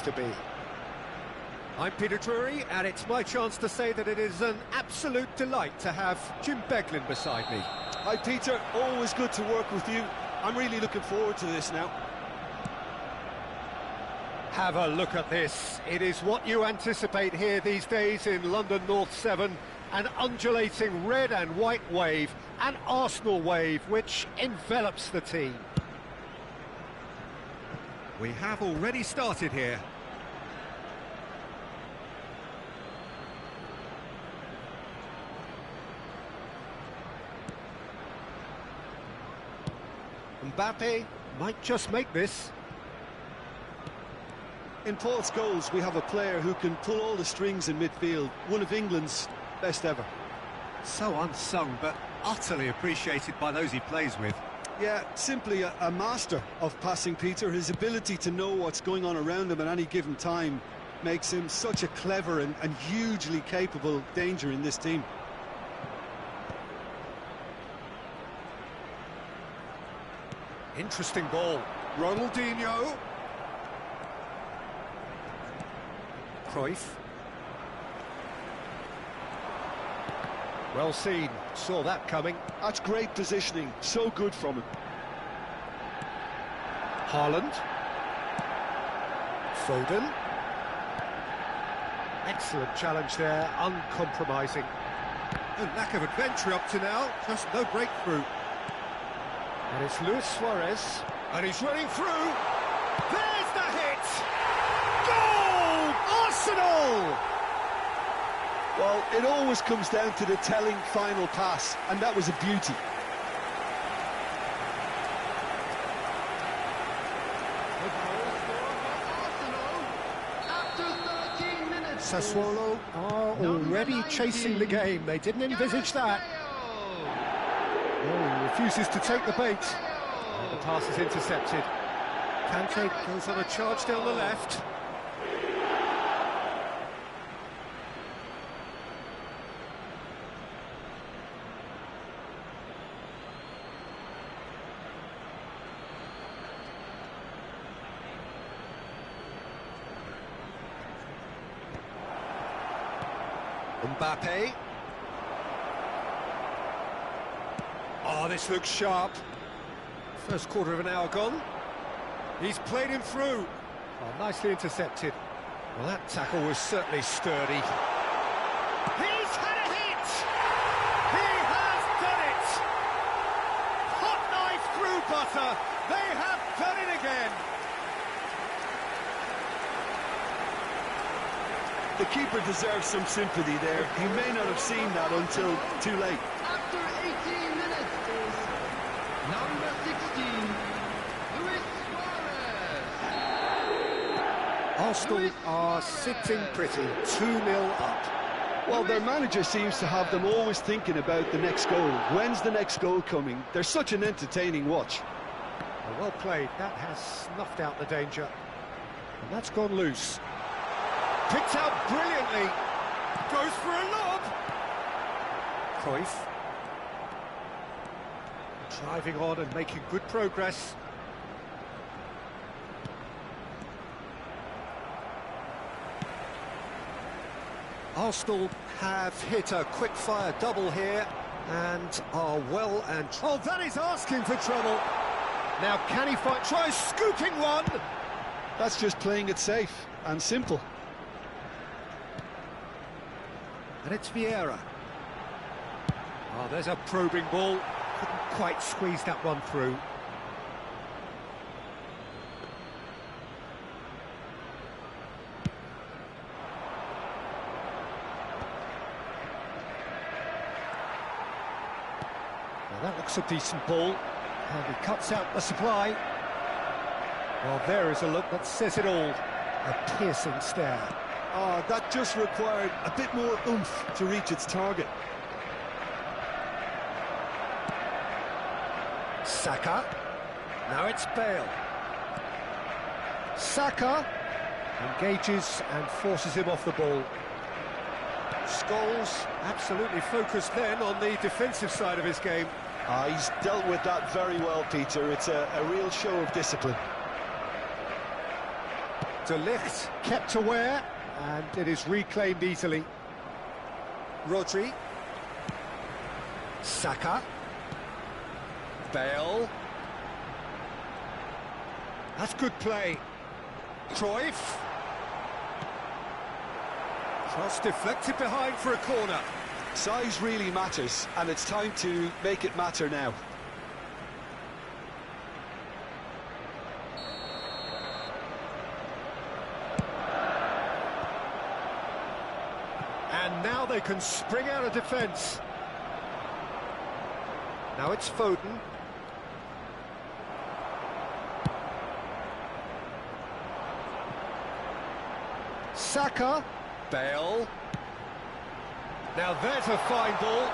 to be. I'm Peter Drury, and it's my chance to say that it is an absolute delight to have Jim Beglin beside me. Hi Peter, always good to work with you. I'm really looking forward to this now. Have a look at this. It is what you anticipate here these days in London North 7. An undulating red and white wave, an Arsenal wave which envelops the team. We have already started here. Mbappe might just make this. In Paul Scholes, we have a player who can pull all the strings in midfield, one of England's best ever. So unsung, but utterly appreciated by those he plays with. Yeah, simply a master of passing, Peter. His ability to know what's going on around him at any given time makes him such a clever and hugely capable danger in this team. Interesting ball. Ronaldinho. Cruyff. Well seen. Saw that coming. That's great positioning. So good from him. Haaland. Foden. Excellent challenge there. Uncompromising. No lack of adventure up to now. Just no breakthrough. And it's Luis Suarez, and he's running through. There's the hit! Goal! Arsenal! Well, it always comes down to the telling final pass, and that was a beauty. Sassuolo are already chasing the game. They didn't envisage that. Oh, he refuses to take the bait. And the pass is intercepted. Kante goes on a charge down the left. Mbappe. Oh, this looks sharp. First quarter of an hour gone. He's played him through. Oh, nicely intercepted. Well, that tackle was certainly sturdy. He's had a hit! He has done it! Hot knife through butter. They have done it again. The keeper deserves some sympathy there. He may not have seen that until too late. After 18 minutes is number 16, Luis Suarez. Arsenal are sitting pretty, 2-0 up. Well, their manager seems to have them always thinking about the next goal. When's the next goal coming? They're such an entertaining watch. Well played. That has snuffed out the danger. And that's gone loose. Picked out brilliantly. Goes for a lob. Cruyff. Driving on and making good progress. Arsenal have hit a quick-fire double here and are well and... Oh, that is asking for trouble. Now can he fight? Tries scooping one. That's just playing it safe and simple. And it's Vieira. Oh, there's a probing ball. Couldn't quite squeeze that one through. Well, that looks a decent ball. And he cuts out the supply. Well, there is a look that says it all. A piercing stare. Oh, that just required a bit more oomph to reach its target. Saka. Now it's Bale. Saka engages and forces him off the ball. Scholes absolutely focused then on the defensive side of his game. He's dealt with that very well, Peter. It's a real show of discipline. De Ligt kept aware, and it is reclaimed easily. Rodri. Saka. Bale. That's good play. Cruyff. Cross deflected behind for a corner. Size really matters, and it's time to make it matter now. And now they can spring out of defence. Now it's Foden. Saka. Bale. Now there's a fine ball.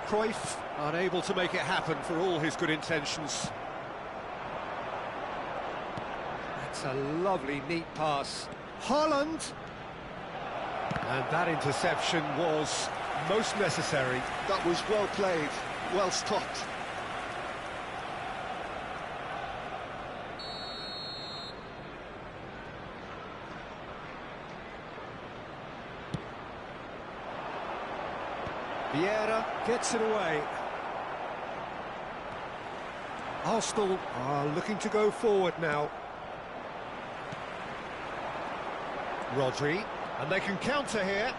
Cruyff unable to make it happen for all his good intentions. That's a lovely, neat pass. Haaland. And that interception was most necessary. That was well played, well stopped. Vieira gets it away. Arsenal are looking to go forward now. Rodri, and they can counter here.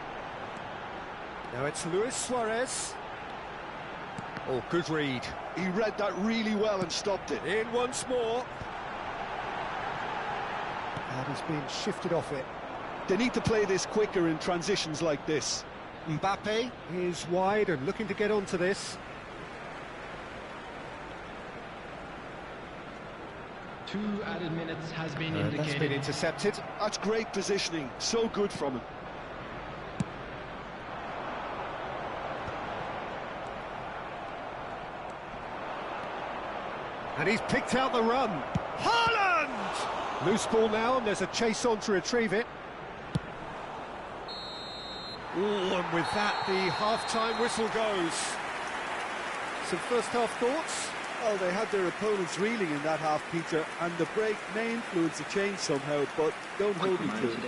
Now it's Luis Suarez. Oh, good read. He read that really well and stopped it. In once more. And he's been shifted off it. They need to play this quicker in transitions like this. Mbappe is wide and looking to get onto this. 2 added minutes has been indicated. That's been intercepted. That's great positioning, so good from him. And he's picked out the run. Haaland! Loose ball now, and there's a chase on to retrieve it. Ooh, and with that, the half-time whistle goes. Some first-half thoughts? Well, they had their opponents reeling in that half, Peter, and the break may influence the change somehow, but don't hold me to it.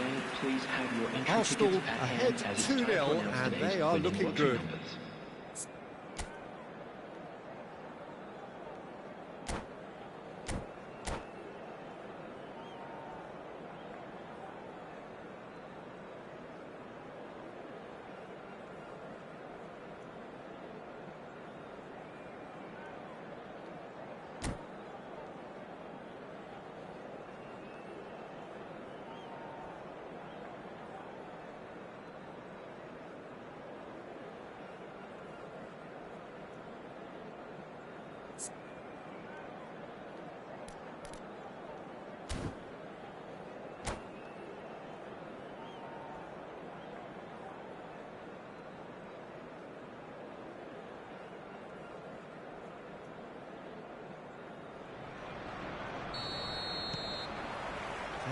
Arsenal ahead 2-0, and they are looking good.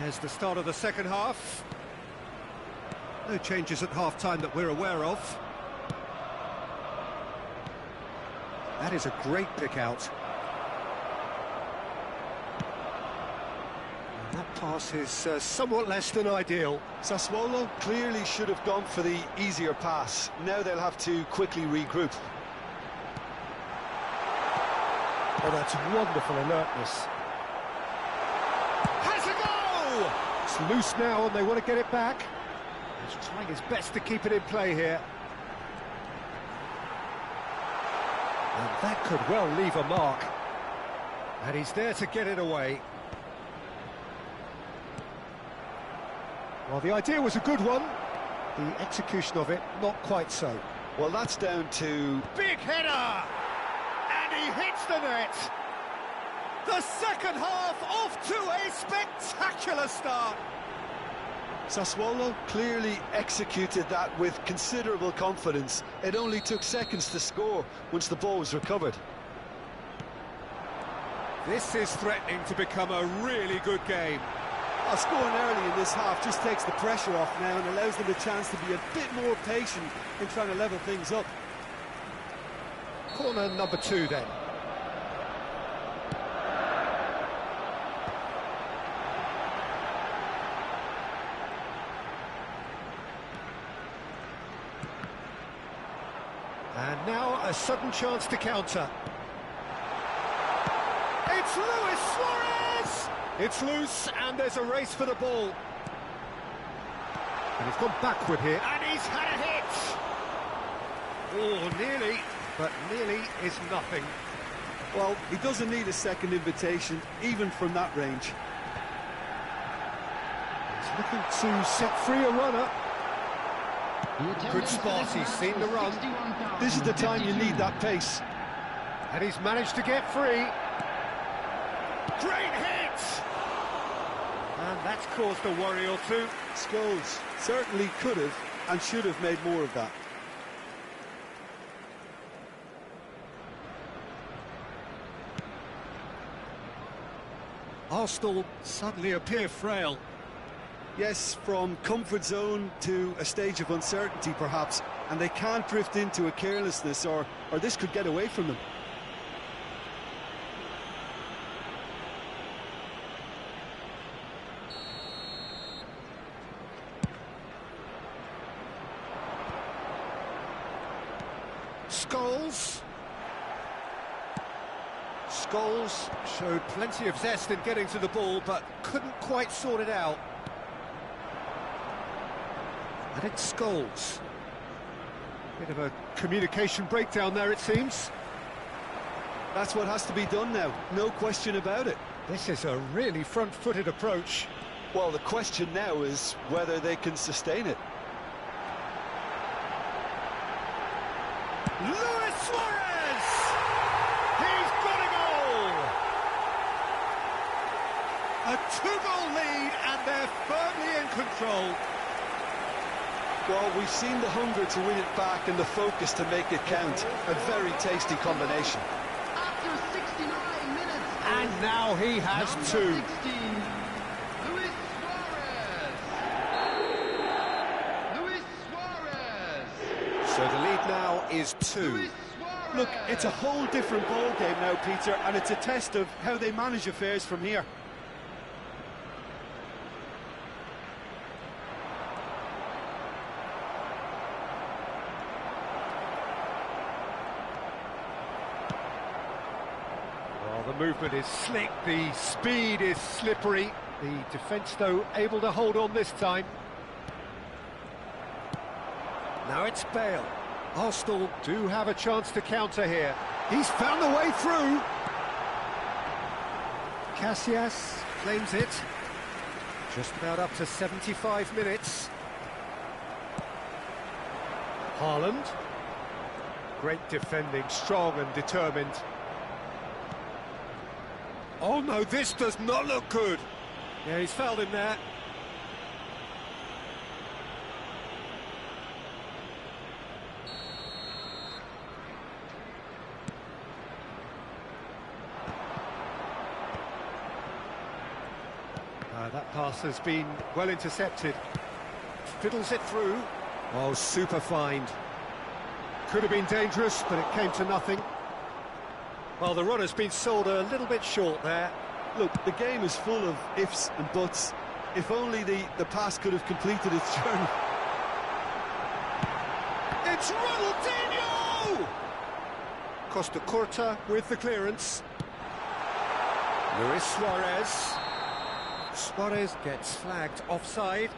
There's the start of the second half. No changes at half-time that we're aware of. That is a great pick-out. And that pass is somewhat less than ideal. Sassuolo clearly should have gone for the easier pass. Now they'll have to quickly regroup. Oh, that's wonderful alertness. It's loose now and they want to get it back. He's trying his best to keep it in play here. And that could well leave a mark. And he's there to get it away. Well, the idea was a good one. The execution of it, not quite so. Well, that's down to... Big header! And he hits the net! The second half off to a spectacular start. Sassuolo clearly executed that with considerable confidence. It only took seconds to score once the ball was recovered. This is threatening to become a really good game. Scoring early in this half just takes the pressure off now and allows them a chance to be a bit more patient in trying to level things up. Corner number 2 then. And now a sudden chance to counter. It's Luis Suarez! It's loose, and there's a race for the ball. And he's gone backward here, and he's had a hit! Oh, nearly, but nearly is nothing. Well, he doesn't need a second invitation, even from that range. He's looking to set free a runner. Good spot, he's seen the run. This is the time you need that pace. And he's managed to get free. Great hit! And that's caused a worry or two. Scholes certainly could have and should have made more of that. Arsenal suddenly appear frail. Yes, from comfort zone to a stage of uncertainty perhaps, and they can't drift into a carelessness or this could get away from them. Scholes showed plenty of zest in getting to the ball, but couldn't quite sort it out. And it's Scholes. Bit of a communication breakdown there, it seems. That's what has to be done now, no question about it. This is a really front-footed approach. Well, the question now is whether they can sustain it. Luis Suarez! He's got a goal! A two-goal lead, and they're firmly in control. Well, we've seen the hunger to win it back and the focus to make it count. A very tasty combination. After 69 minutes. And now he has Number two. 16, Luis Suarez. Luis Suarez. So the lead now is 2. Luis Suarez. Look, it's a whole different ball game now, Peter, and it's a test of how they manage affairs from here. Well, the movement is slick, the speed is slippery. The defence, though, able to hold on this time. Now it's Bale. Arsenal do have a chance to counter here. He's found the way through. Casillas claims it. Just about up to 75 minutes. Haaland. Great defending, strong and determined. Oh no, this does not look good. Yeah, he's fouled him there. That pass has been well intercepted. Fiddles it through. Oh, super find. Could have been dangerous, but it came to nothing. Well, the runner's been sold a little bit short there. Look, the game is full of ifs and buts. If only the pass could have completed its journey. It's Ronaldinho! Costa Curta with the clearance. Luis Suarez. Suarez gets flagged offside.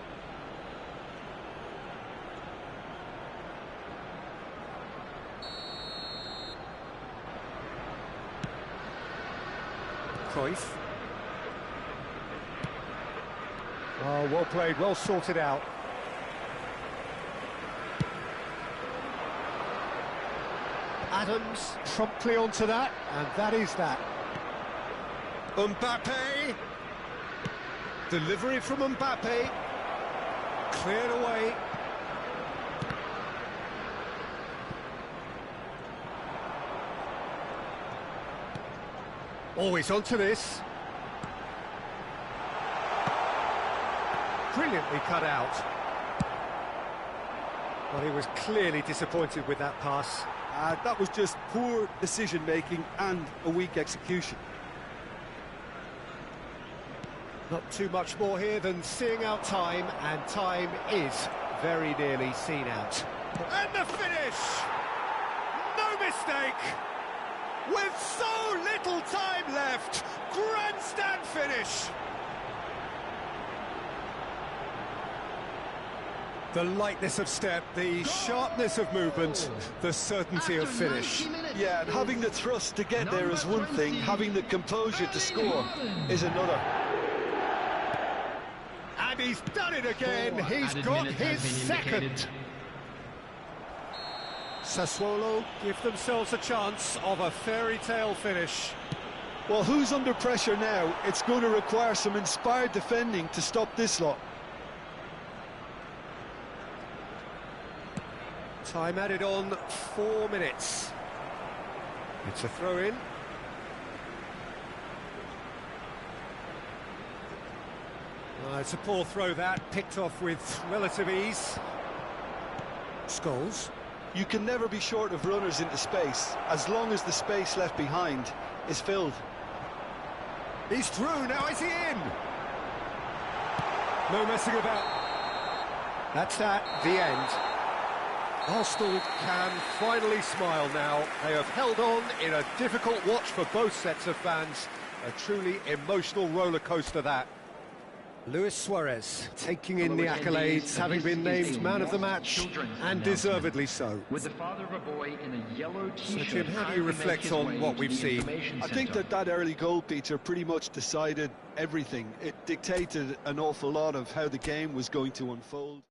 Cruyff. Oh, well played, well sorted out. Adams promptly onto that, and that is that. Mbappe. Delivery from Mbappe. Cleared away. Always onto this. Brilliantly cut out. Well, he was clearly disappointed with that pass. That was just poor decision-making and a weak execution. Not too much more here than seeing out time, and time is very nearly seen out. And the finish! mistake! With so little time left, grandstand finish! The lightness of step, the sharpness of movement, the certainty of finish. Yeah, and having the thrust to get there is one thing, having the composure to score is another. And he's done it again, he's got his second. Sassuolo give themselves a chance of a fairy tale finish. Well, who's under pressure now? It's going to require some inspired defending to stop this lot. Time added on 4 minutes. It's a throw-in. It's a poor throw that, picked off with relative ease. Scholes. You can never be short of runners into space, as long as the space left behind is filled. He's through, now is he in? No messing about. That's that, the end. Arsenal can finally smile now. They have held on in a difficult watch for both sets of fans. A truly emotional roller coaster that. Luis Suarez taking in the accolades, having been named man of the match, and deservedly so. With the father of a boy in a yellow So t-shirt. Jim, how do you reflect on what we've seen? I think that early goal, Peter, pretty much decided everything. It dictated an awful lot of how the game was going to unfold.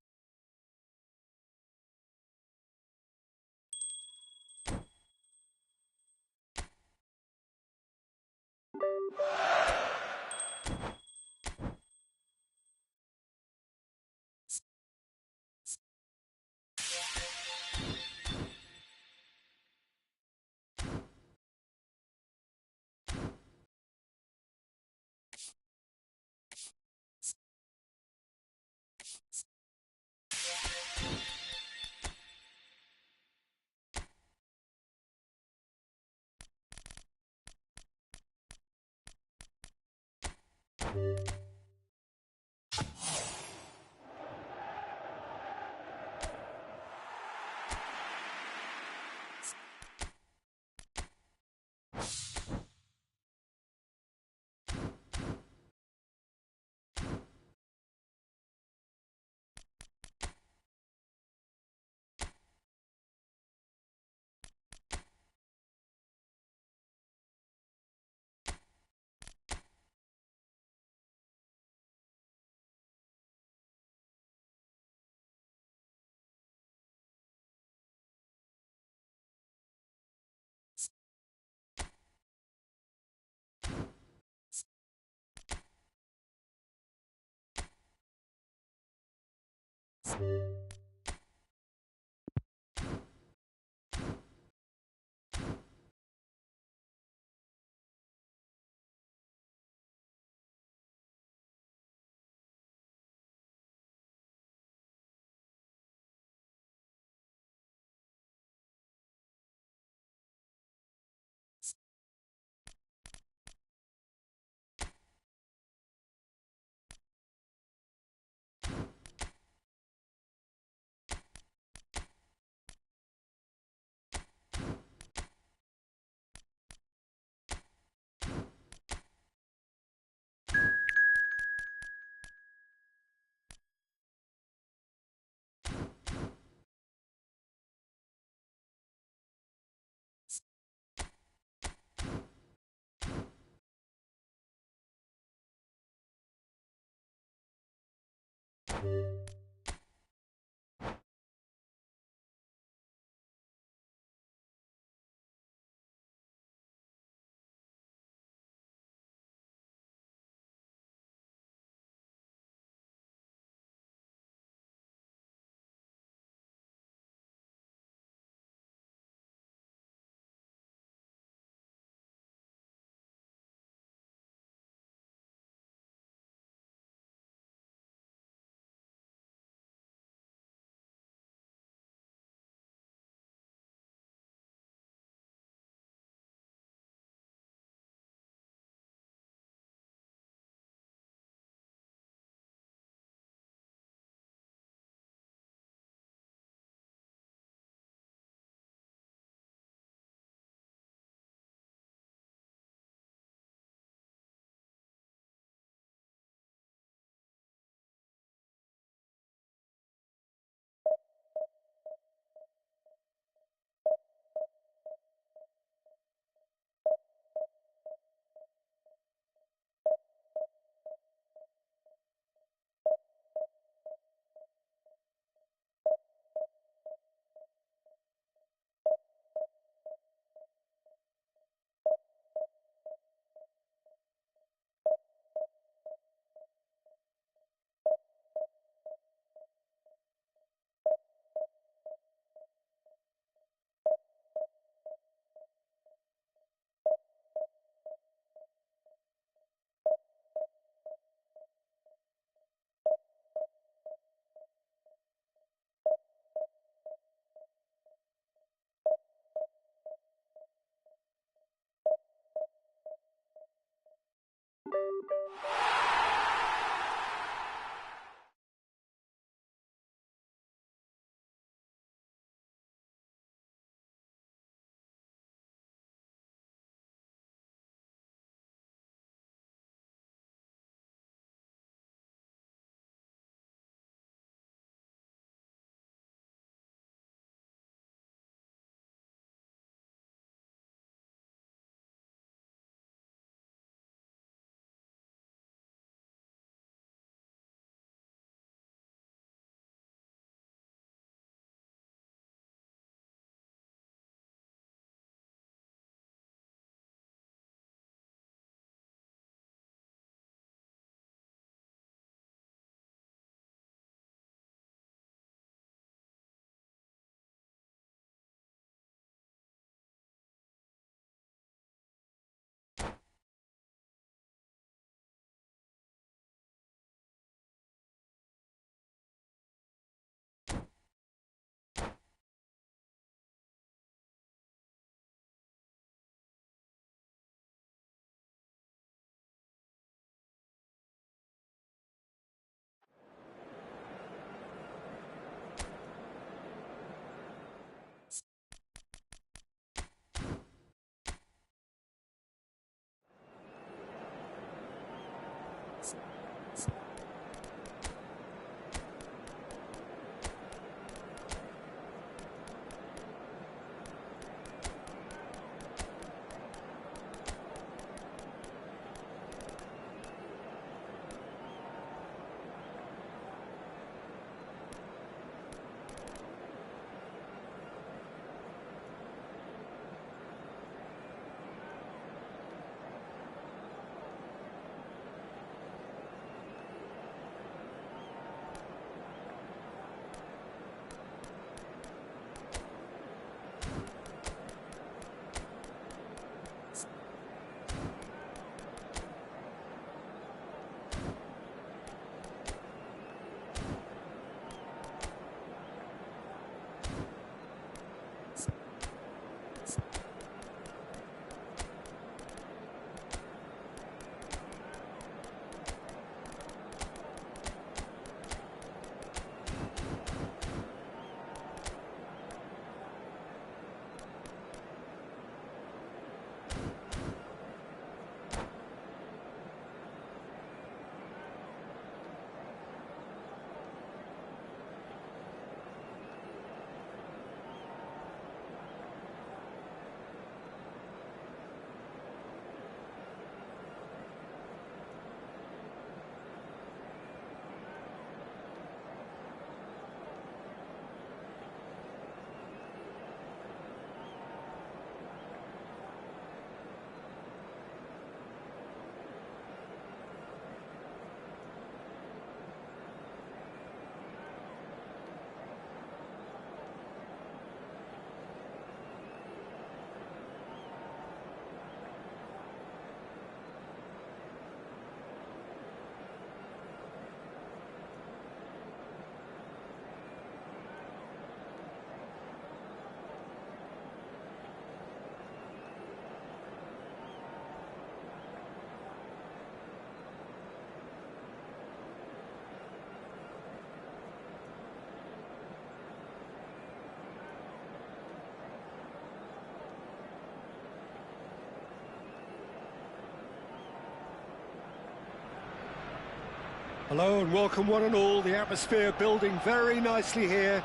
Hello and welcome one and all. The atmosphere building very nicely here.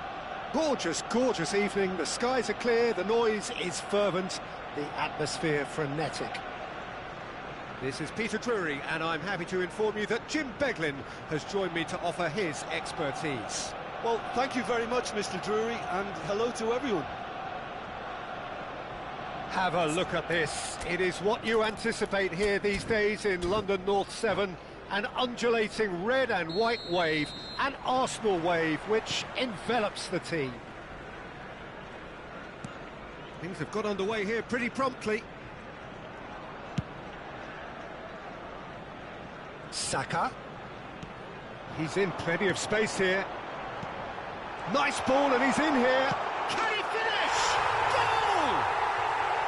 Gorgeous, gorgeous evening. The skies are clear, the noise is fervent, the atmosphere frenetic. This is Peter Drury, and I'm happy to inform you that Jim Beglin has joined me to offer his expertise. Well, thank you very much, Mr. Drury, and hello to everyone. Have a look at this. It is what you anticipate here these days in London North 7. An undulating red and white wave, an Arsenal wave, which envelops the team. Things have got underway here pretty promptly. Saka. He's in plenty of space here. Nice ball and he's in here. Can he finish? Goal!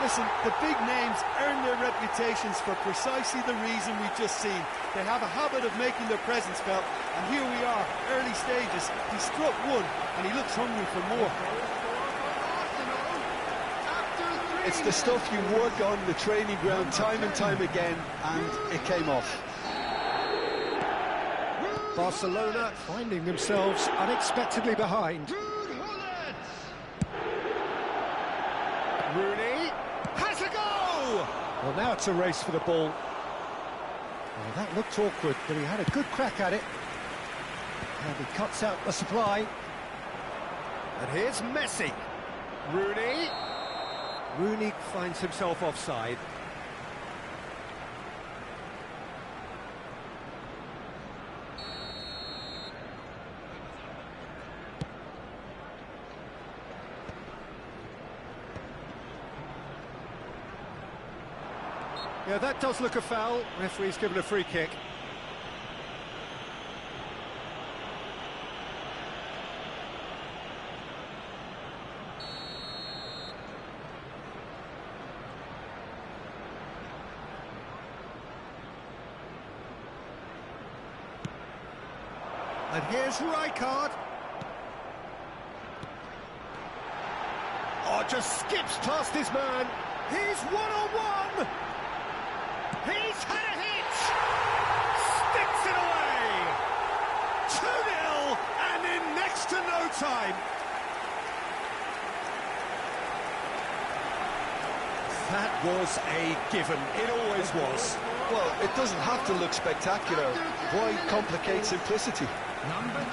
Listen, the big names earn their reputations for precisely the reason we've just seen. They have a habit of making their presence felt, and here we are, early stages. He struck one, and he looks hungry for more. It's the stuff you work on the training ground time and time again, and it came off. Barcelona finding themselves unexpectedly behind. Rooney has a go! Well, now it's a race for the ball. Well, that looked awkward, but he had a good crack at it. And he cuts out the supply. And here's Messi. Rooney. Rooney finds himself offside. Yeah, that does look a foul. Referee's given a free kick. And here's Rijkaard. Oh, just skips past his man. He's one-on-one. He's had a hit! Sticks it away! 2-0, and in next to no time. That was a given. It always was. Well, it doesn't have to look spectacular. Why complicate simplicity? Number 12,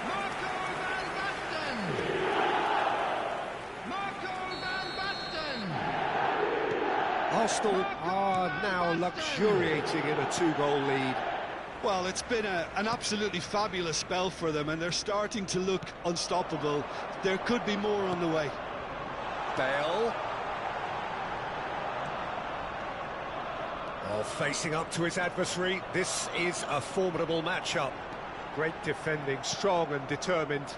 Marco van Basten. Marco van Basten. Arsenal are now luxuriating in a 2-goal lead. Well, it's been an absolutely fabulous spell for them, and they're starting to look unstoppable. There could be more on the way. Bale. Oh, facing up to his adversary. This is a formidable matchup. Great defending, strong and determined.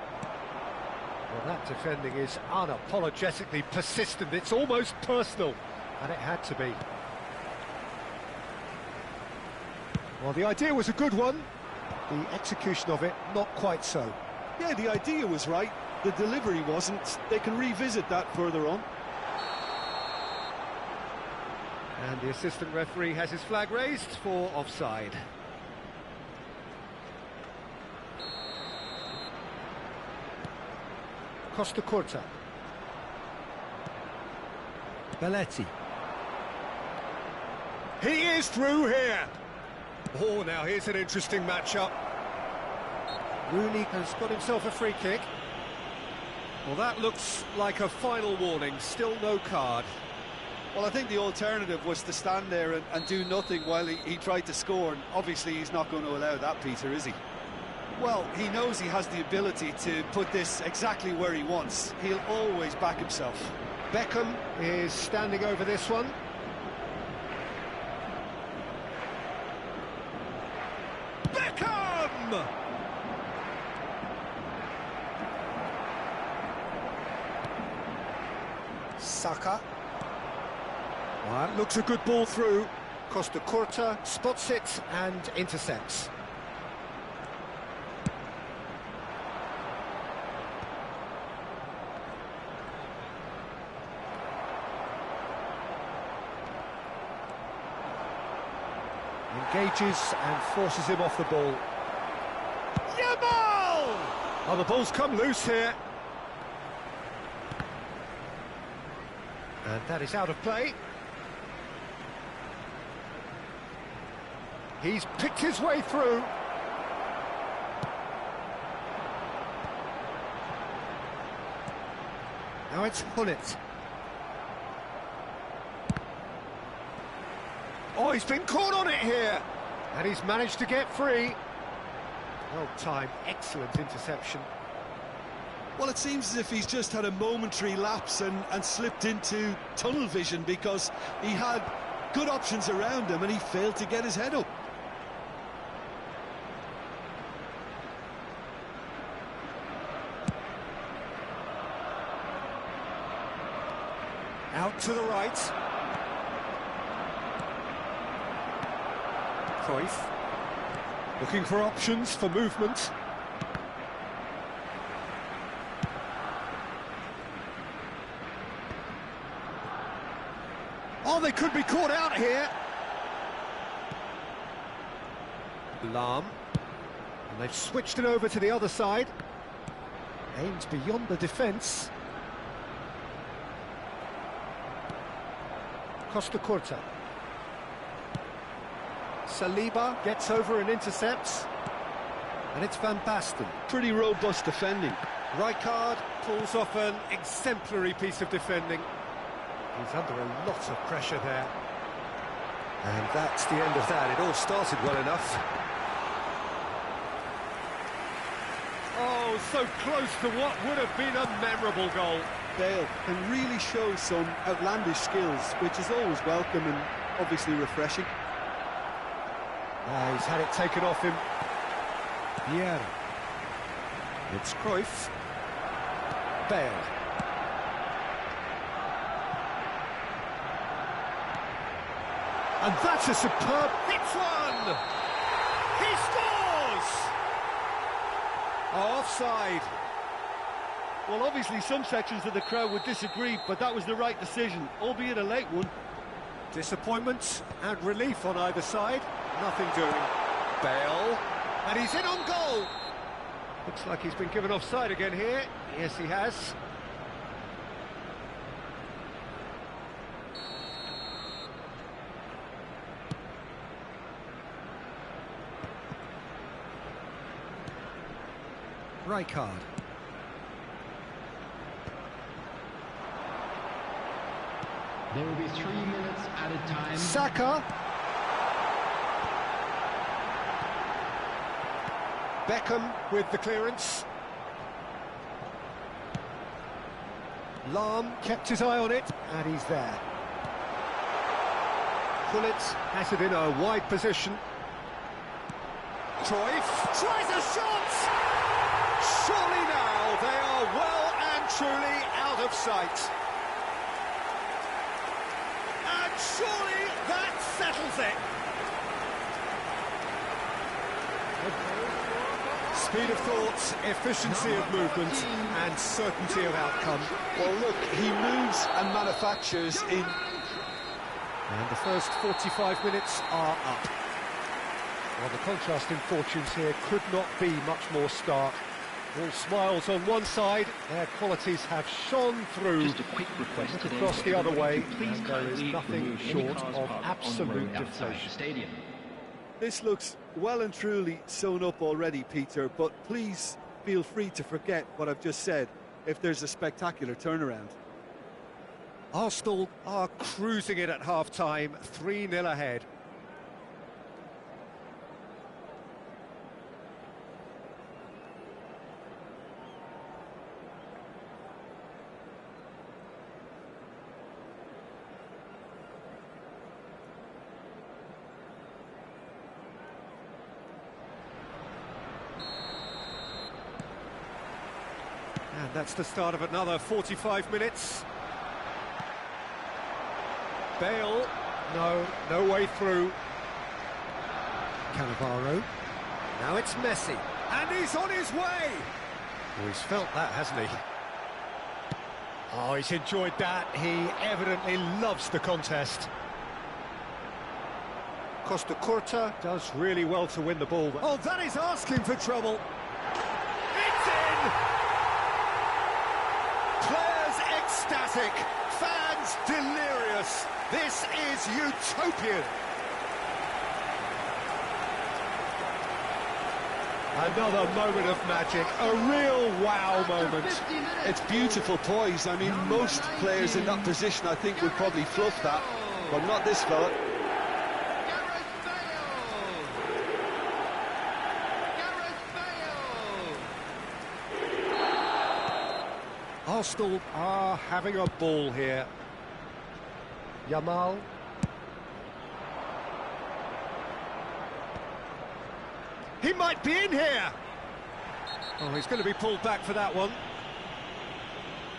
Well, that defending is unapologetically persistent. It's almost personal, and it had to be. Well, the idea was a good one. The execution of it, not quite so. Yeah, the idea was right. The delivery wasn't. They can revisit that further on. And the assistant referee has his flag raised for offside. Costa Curta. Belletti. He is through here. Oh, now here's an interesting matchup. Rooney has got himself a free kick. Well, that looks like a final warning. Still no card. Well, I think the alternative was to stand there and do nothing while he tried to score, and obviously he's not going to allow that, Peter, is he? Well, he knows he has the ability to put this exactly where he wants. He'll always back himself. Beckham is standing over this one. Beckham! Saka. Well, that looks a good ball through. Costa Curta spots it and intercepts. Engages and forces him off the ball. Yamal! Oh, the ball's come loose here. And that is out of play. He's picked his way through. Now it's Hullet. Oh, he's been caught on it here. And he's managed to get free. Well timed, excellent interception. Well, it seems as if he's just had a momentary lapse and slipped into tunnel vision, because he had good options around him and he failed to get his head up. Out to the right. Cruyff. Looking for options for movement. Oh, they could be caught out here. Lahm. And they've switched it over to the other side. Aims beyond the defence. Costa Curta. Saliba gets over and intercepts. And it's Van Basten. Pretty robust defending. Rijkaard pulls off an exemplary piece of defending. He's under a lot of pressure there. And that's the end of that. It all started well enough. Oh, so close to what would have been a memorable goal. Bale can really show some outlandish skills, which is always welcome and obviously refreshing. He's had it taken off him. Vieira. It's Cruyff. Bale. And that's a superb hit one! He scores! Offside. Well, obviously some sections of the crowd would disagree, but that was the right decision, albeit a late one. Disappointment and relief on either side. Nothing doing. Bale. And he's in on goal. Looks like he's been given offside again here. Yes, he has. Rijkaard. There will be 3 minutes at a time. Saka. Beckham with the clearance. Lahm kept his eye on it, and he's there. Hullet has it in a wide position. Cruyff tries a shot! Surely now they are well and truly out of sight. And surely that settles it. Speed of thought, efficiency of movement, and certainty of outcome. Well, look, he moves and manufactures in... And the first 45 minutes are up. Well, the contrasting fortunes here could not be much more stark. All smiles on one side, their qualities have shone through. Just a quick request Look today across the other way, please and there is kindly nothing remove any short cars of parked on the absolute road outside deflation. the stadium. This looks well and truly sewn up already, Peter, but please feel free to forget what I've just said if there's a spectacular turnaround. Arsenal are cruising it at half-time, 3-0 ahead. And that's the start of another 45 minutes. Bale, no way through. Cannavaro. Now it's Messi. And he's on his way! Oh, he's felt that, hasn't he? Oh, he's enjoyed that. He evidently loves the contest. Costa Curta does really well to win the ball. Oh, that is asking for trouble. It's in! Players ecstatic, fans delirious. This is utopian. Another moment of magic, a real wow moment. It's beautiful poise. I mean, most players in that position, I think, would probably fluff that, but not this fella. Arsenal are having a ball here. Yamal. He might be in here! Oh, he's going to be pulled back for that one.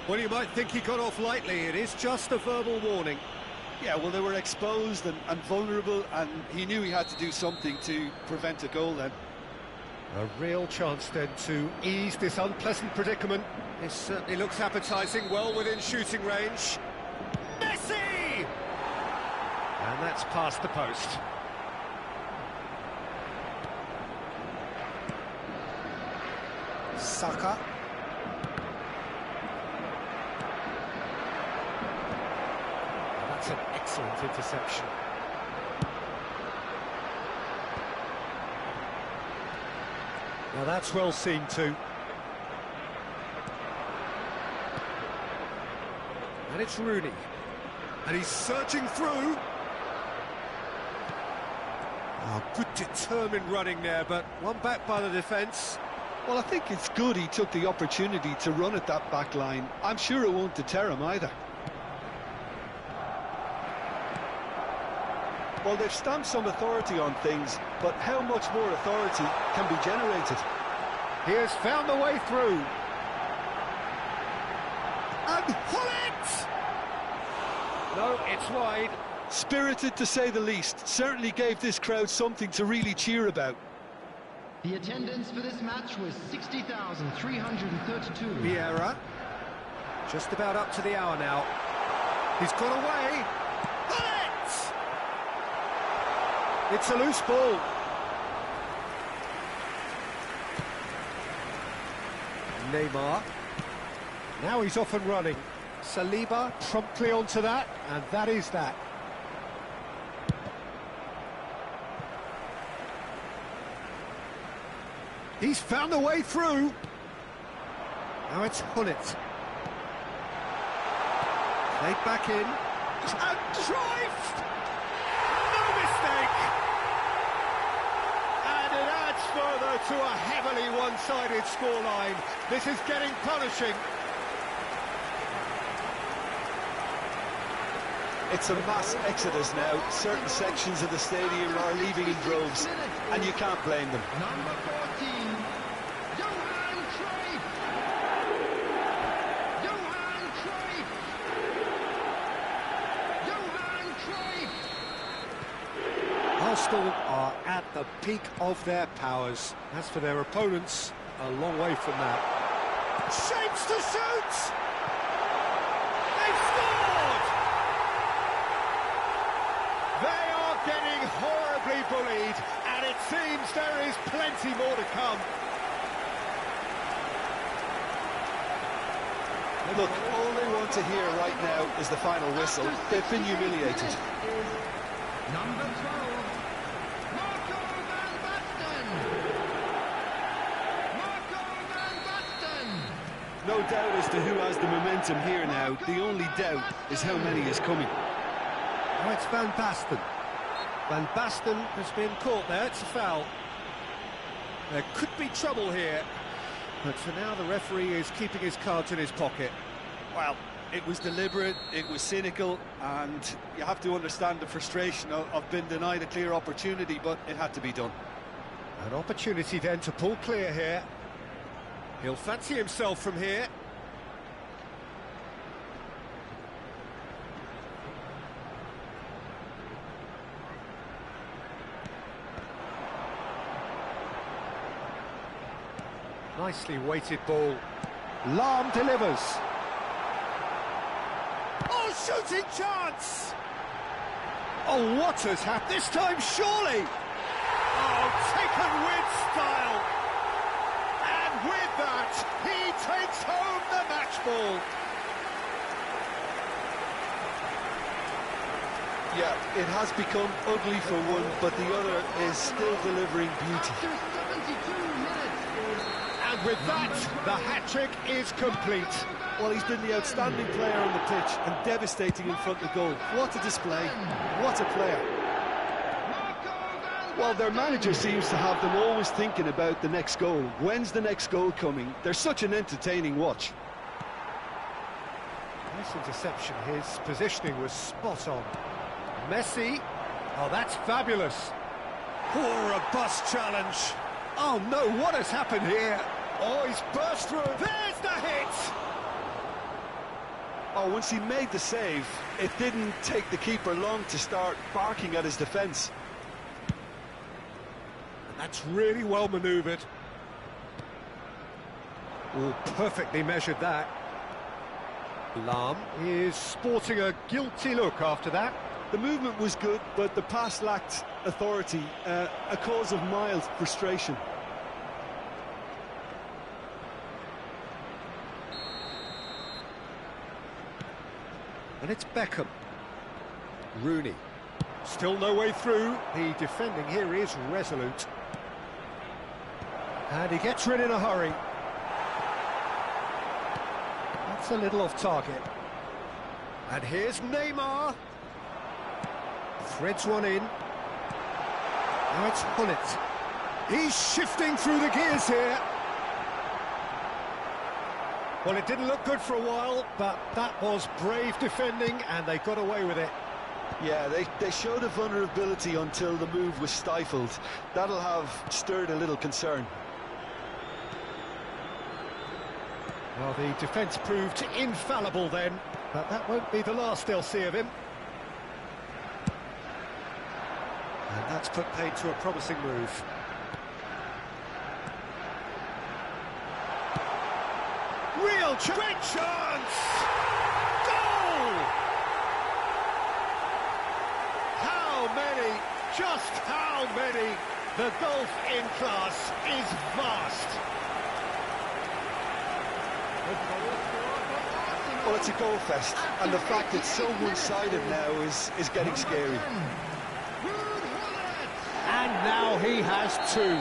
Well, you might think he got off lightly. It is just a verbal warning. Yeah, well, they were exposed and vulnerable, and he knew he had to do something to prevent a goal then. A real chance then to ease this unpleasant predicament. This certainly looks appetising, well within shooting range. Messi! And that's past the post. Saka. That's an excellent interception. Now that's well seen too. And it's Rooney. And he's searching through. Oh, good determined running there, but one back by the defence. Well, I think it's good he took the opportunity to run at that back line. I'm sure it won't deter him either. Well, they've stamped some authority on things, but how much more authority can be generated? He has found the way through. And Hullet! No, it's wide. Spirited, to say the least. Certainly gave this crowd something to really cheer about. The attendance for this match was 60,332. Vieira. Just about up to the hour now. He's got away. Hullet! It's a loose ball. Neymar. Now he's off and running. Saliba promptly onto that, and that is that. He's found a way through. Now it's Hullet. Played back in. And Cruyff! No mistake! And it adds further to a heavily one-sided scoreline. This is getting punishing. It's a mass exodus now. Certain sections of the stadium are leaving in droves, and you can't blame them. Number 14, Johan Cruyff. Johan Cruyff. Johan Cruyff. Arsenal are at the peak of their powers. As for their opponents, a long way from that. Shapes to shoot! They've scored! They are getting horribly bullied, and it seems there is plenty more to come. Look, all they want to hear right now is the final whistle. They've been humiliated. Number 12, Marco van Basten. Marco van Basten. No doubt as to who has the momentum here now. The only doubt is how many is coming. Oh, it's Van Basten. Van Basten has been caught there, it's a foul. There could be trouble here, but for now the referee is keeping his cards in his pocket. Well, it was deliberate, it was cynical, and you have to understand the frustration of being denied a clear opportunity, but it had to be done. An opportunity then to pull clear here. He'll fancy himself from here. Nicely weighted ball. Lahm delivers. Oh, shooting chance! Oh, what has happened? This time, surely! Oh, taken with style! And with that, he takes home the match ball. Yeah, it has become ugly for one, but the other is still delivering beauty. After 72 minutes. And with that, the hat-trick is complete. Well, he's been the outstanding player on the pitch and devastating in front of goal. What a display, what a player. Well, their manager seems to have them always thinking about the next goal. When's the next goal coming? They're such an entertaining watch. Nice interception, his positioning was spot on. Messi, oh, that's fabulous. Oh, robust challenge. Oh no, what has happened here? Oh, he's burst through. There's the hit! Oh, once he made the save, it didn't take the keeper long to start barking at his defence. That's really well manoeuvred. Oh, perfectly measured that. Lahm is sporting a guilty look after that. The movement was good, but the pass lacked authority, a cause of mild frustration. And it's Beckham. Rooney. Still no way through. The defending here is resolute. And he gets rid in a hurry. That's a little off target. And here's Neymar. Threads one in. Now it's Hullet. He's shifting through the gears here. Well, it didn't look good for a while, but that was brave defending, and they got away with it. Yeah, they showed a vulnerability until the move was stifled. That'll have stirred a little concern. Well, the defence proved infallible then, but that won't be the last they'll see of him. And that's put paid to a promising move. Real great chance! Goal! How many? Just how many? The gulf in class is vast. Well, it's a goal fest, and the fact it's so one-sided now is getting scary. And now he has two.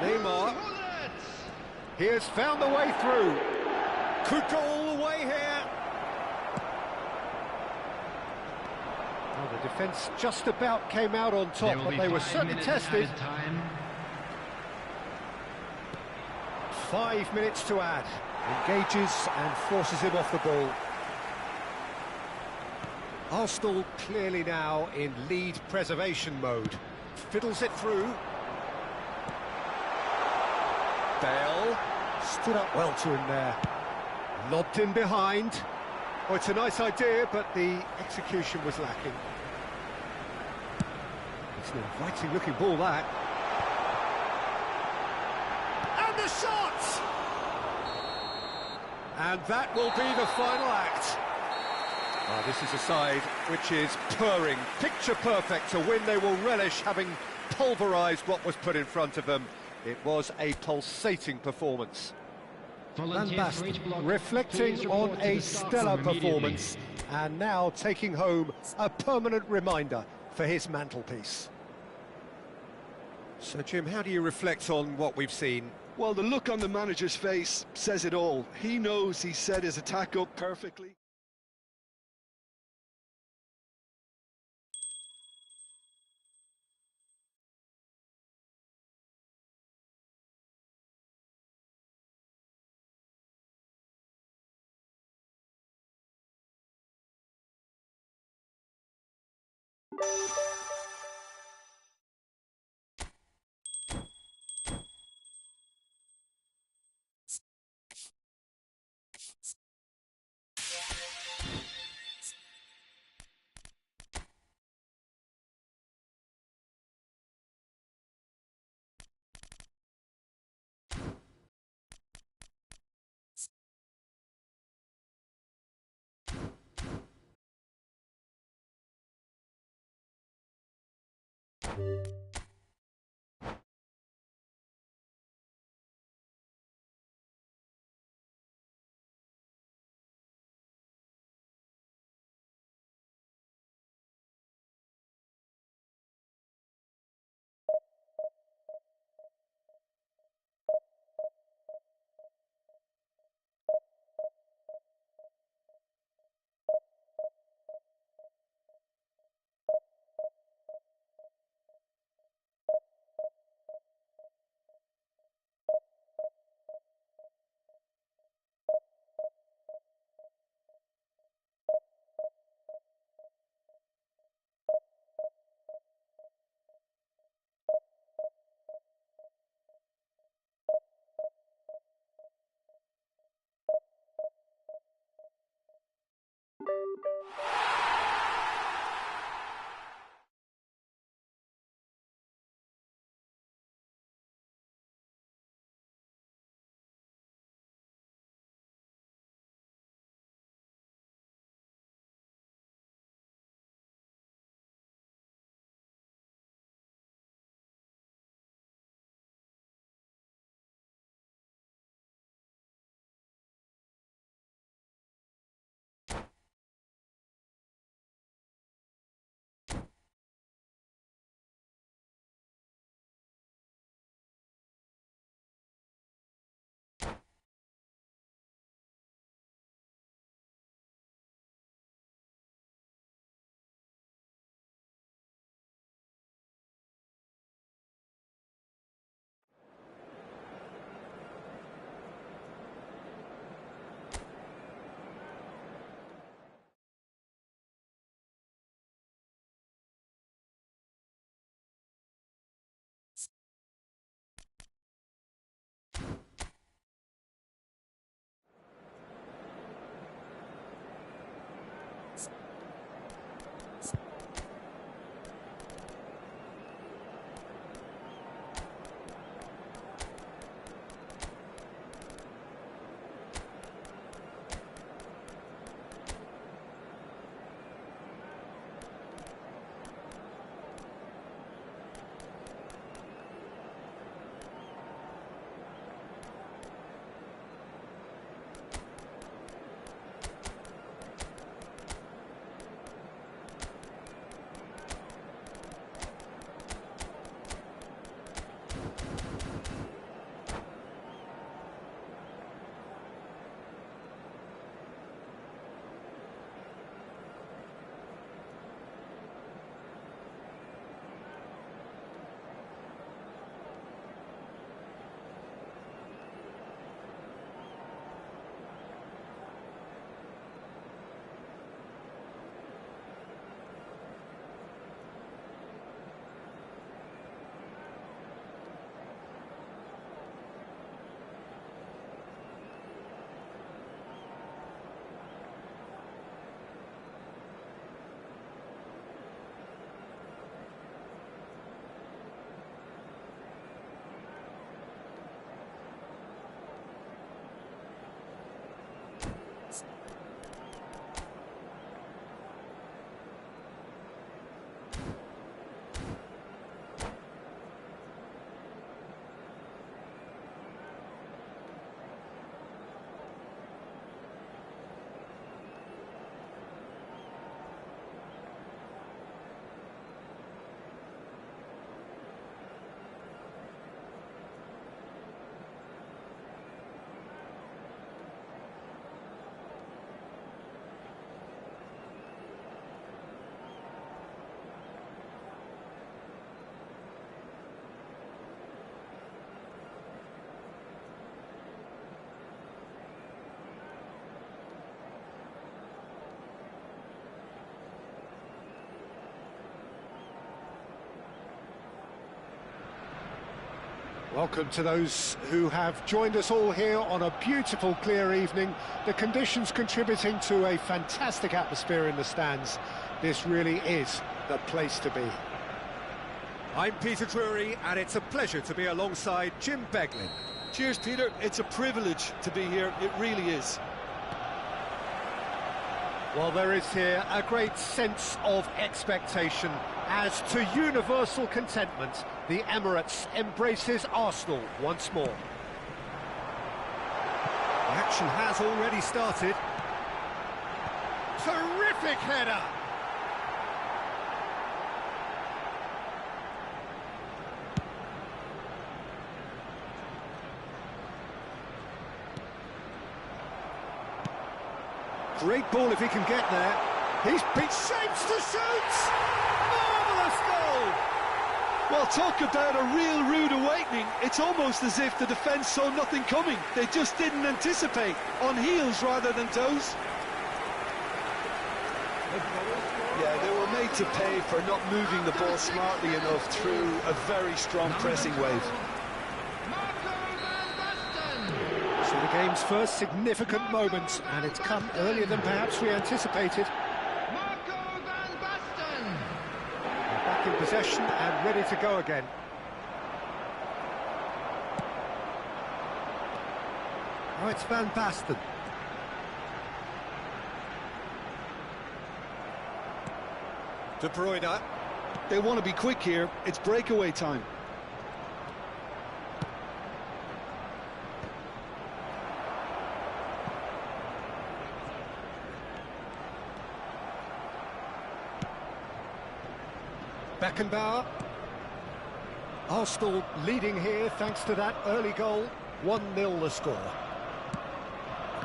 Neymar. He has found the way through. Could go all the way here. Well, the defence just about came out on top, but they were certainly tested. 5 minutes to add. Engages and forces him off the ball. Arsenal clearly now in lead preservation mode. Fiddles it through. Bale stood up well to him there. Lobbed in behind. Oh, it's a nice idea, but the execution was lacking. It's an inviting looking ball, that. And the shot! And that will be the final act. Oh, this is a side which is purring, picture perfect to win. They will relish having pulverised what was put in front of them. It was a pulsating performance. Van Basten reflecting on a stellar performance and now taking home a permanent reminder for his mantelpiece. So, Jim, how do you reflect on what we've seen? Well, the look on the manager's face says it all. He knows he set his attack up perfectly. Welcome to those who have joined us all here on a beautiful, clear evening. The conditions contributing to a fantastic atmosphere in the stands. This really is the place to be. I'm Peter Drury, and it's a pleasure to be alongside Jim Beglin. Cheers, Peter. It's a privilege to be here. It really is. Well, there is here a great sense of expectation. As to universal contentment, the Emirates embraces Arsenal once more. The action has already started. Terrific header! Great ball if he can get there. He's been shapes to shoot! Marvellous goal! Well, talk about a real rude awakening. It's almost as if the defence saw nothing coming. They just didn't anticipate. On heels rather than toes. Yeah, they were made to pay for not moving the ball smartly enough through a very strong pressing wave. So the game's first significant moment, and it's come earlier than perhaps we anticipated. Back in possession and ready to go again. Oh, it's Van Basten. De Bruyne. They want to be quick here. It's breakaway time. Beckenbauer. Arsenal leading here thanks to that early goal. 1-0 the score.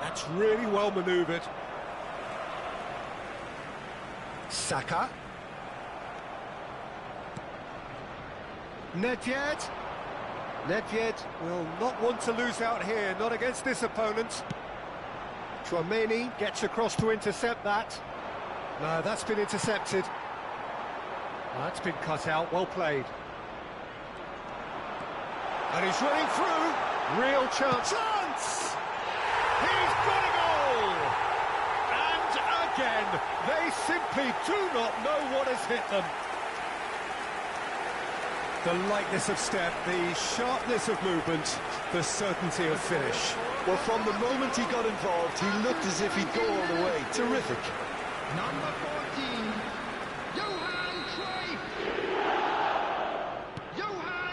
That's really well manoeuvred. Saka. Nedved. Nedved will not want to lose out here, not against this opponent. Tchouaméni gets across to intercept that. No, that's been intercepted. That's been cut out, well played. And he's running through. Real chance. Chance! He's got a goal! And again, they simply do not know what has hit them. The lightness of step, the sharpness of movement, the certainty of finish. Well, from the moment he got involved, he looked as if he'd go all the way. Terrific. Number 14,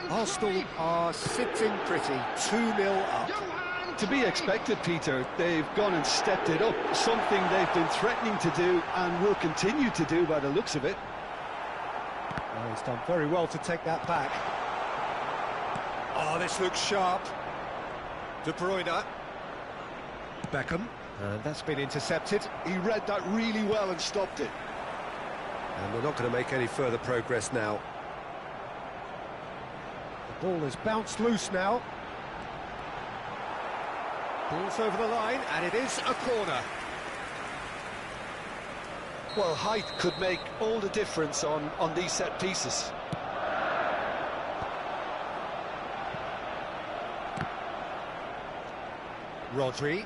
Arsenal are sitting pretty, 2-0 up. To be expected, Peter. They've gone and stepped it up, something they've been threatening to do and will continue to do by the looks of it. Oh, he's done very well to take that back. Oh, this looks sharp. De Bruyne. Beckham. And that's been intercepted. He read that really well and stopped it. And we're not going to make any further progress now. The ball has bounced loose now. Ball's over the line, and it is a corner. Well, height could make all the difference on these set pieces. Rodri.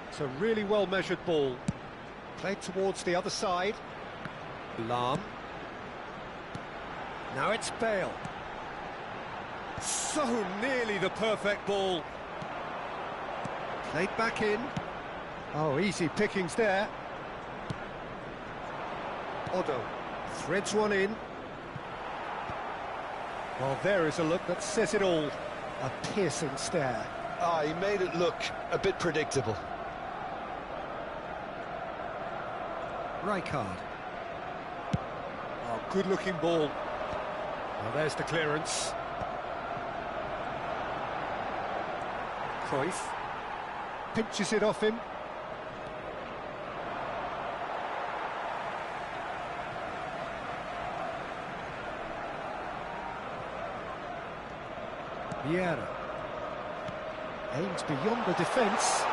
It's a really well-measured ball. Played towards the other side. Lahm. Now it's Bale. So nearly the perfect ball. Played back in. Oh, easy pickings there. Odo threads one in. Well, there is a look that says it all. A piercing stare. Ah, he made it look a bit predictable. Rijkaard. Oh, good-looking ball. Well, there's the clearance. Cruyff pinches it off him. Vieira aims beyond the defence.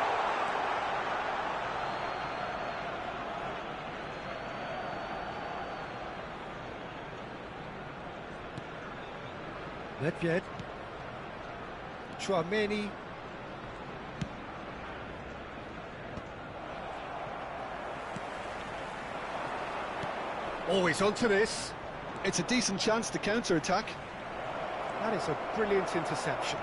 Nedved. Tchouaméni. Always onto this. It's a decent chance to counter-attack. That is a brilliant interception.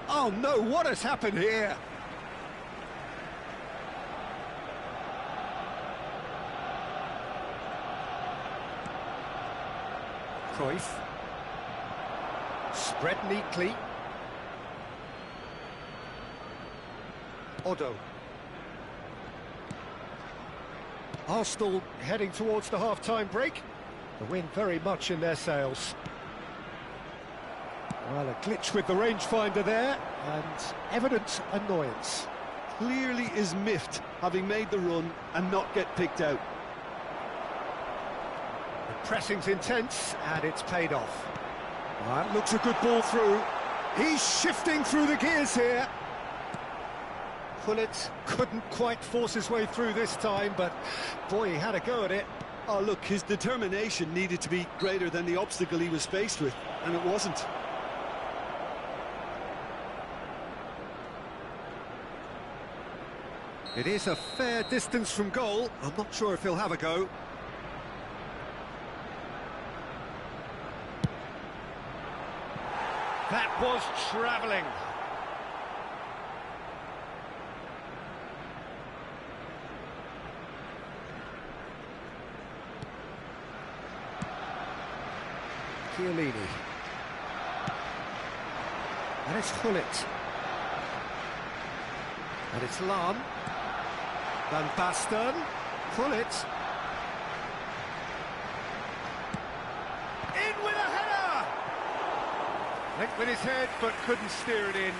Oh no, what has happened here? Cruyff. Spread neatly. Odo. Arsenal heading towards the half-time break. The wind very much in their sails. Well, a glitch with the rangefinder there, and evident annoyance. Clearly is miffed, having made the run and not get picked out. The pressing's intense, and it's paid off. That looks a good ball through. He's shifting through the gears here. Pullet couldn't quite force his way through this time, but boy, he had a go at it. Oh, look, his determination needed to be greater than the obstacle he was faced with, and it wasn't. It is a fair distance from goal. I'm not sure if he'll have a go. That was travelling. Chiellini. And it's Gullit. And it's Lam. Van Basten. Gullit. In with a header! Linked with his head, but couldn't steer it in.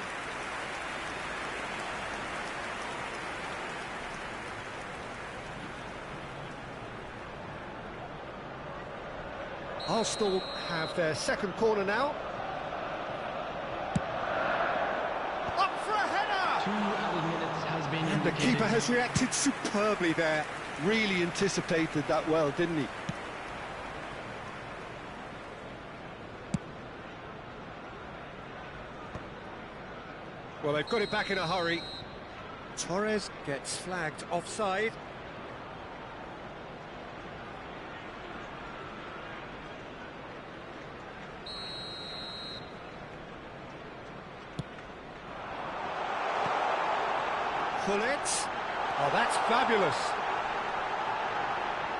Arsenal have their second corner now. Up for a header! 2 added minutes has been And the indicated. keeper has reacted superbly there. Really anticipated that well, didn't he? Well, they've got it back in a hurry. Torres gets flagged offside. Gullit. Oh, that's fabulous.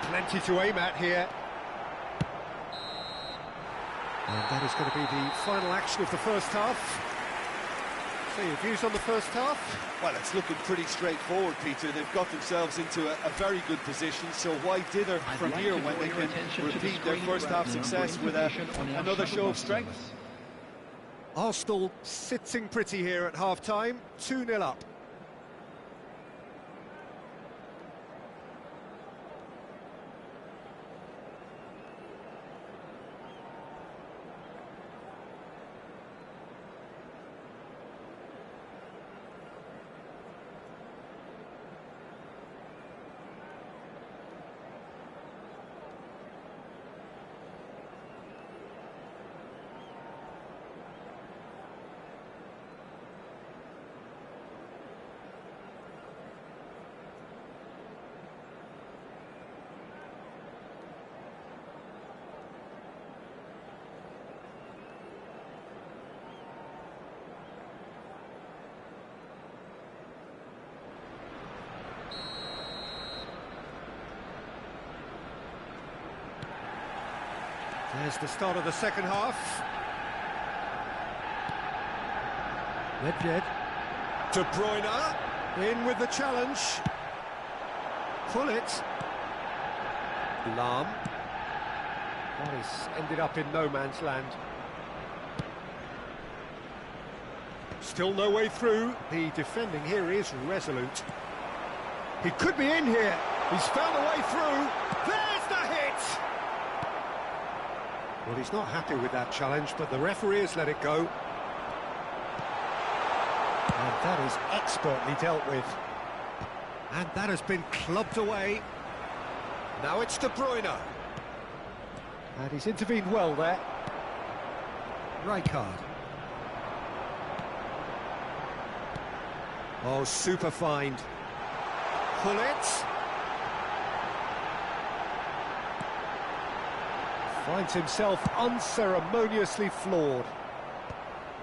Plenty to aim at here. And that is going to be the final action of the first half. So your views on the first half? Well, it's looking pretty straightforward, Peter. They've got themselves into a very good position, so why dither from here when they can repeat their first half success with another show of strength? Arsenal sitting pretty here at half-time, 2-0 up. There's the start of the second half. Nedved. De Bruyne. In with the challenge. Gullit. Lam. That is ended up in no man's land. Still no way through. The defending here is resolute. He could be in here. He's found a way through. There's the hit! Well, he's not happy with that challenge, but the referee has let it go. And that is expertly dealt with. And that has been clubbed away. Now it's De Bruyne. And he's intervened well there. Rijkaard. Oh, super find. Gullit. Finds himself unceremoniously floored.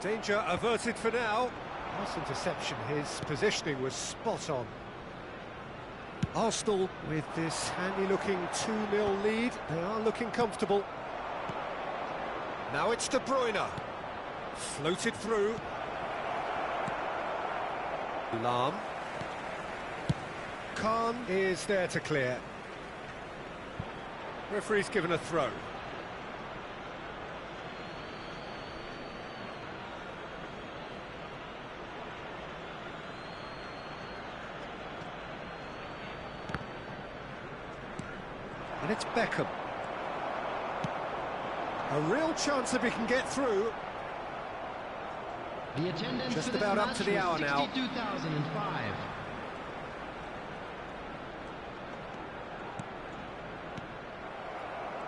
Danger averted for now. Nice interception, his positioning was spot on. Arsenal with this handy-looking 2-0 lead, they are looking comfortable. Now it's De Bruyne. Floated through. Lahm. Khan is there to clear. Referee's given a throw. And it's Beckham. A real chance if he can get through. The attendance Just for this about up match to the was hour now. 62,005.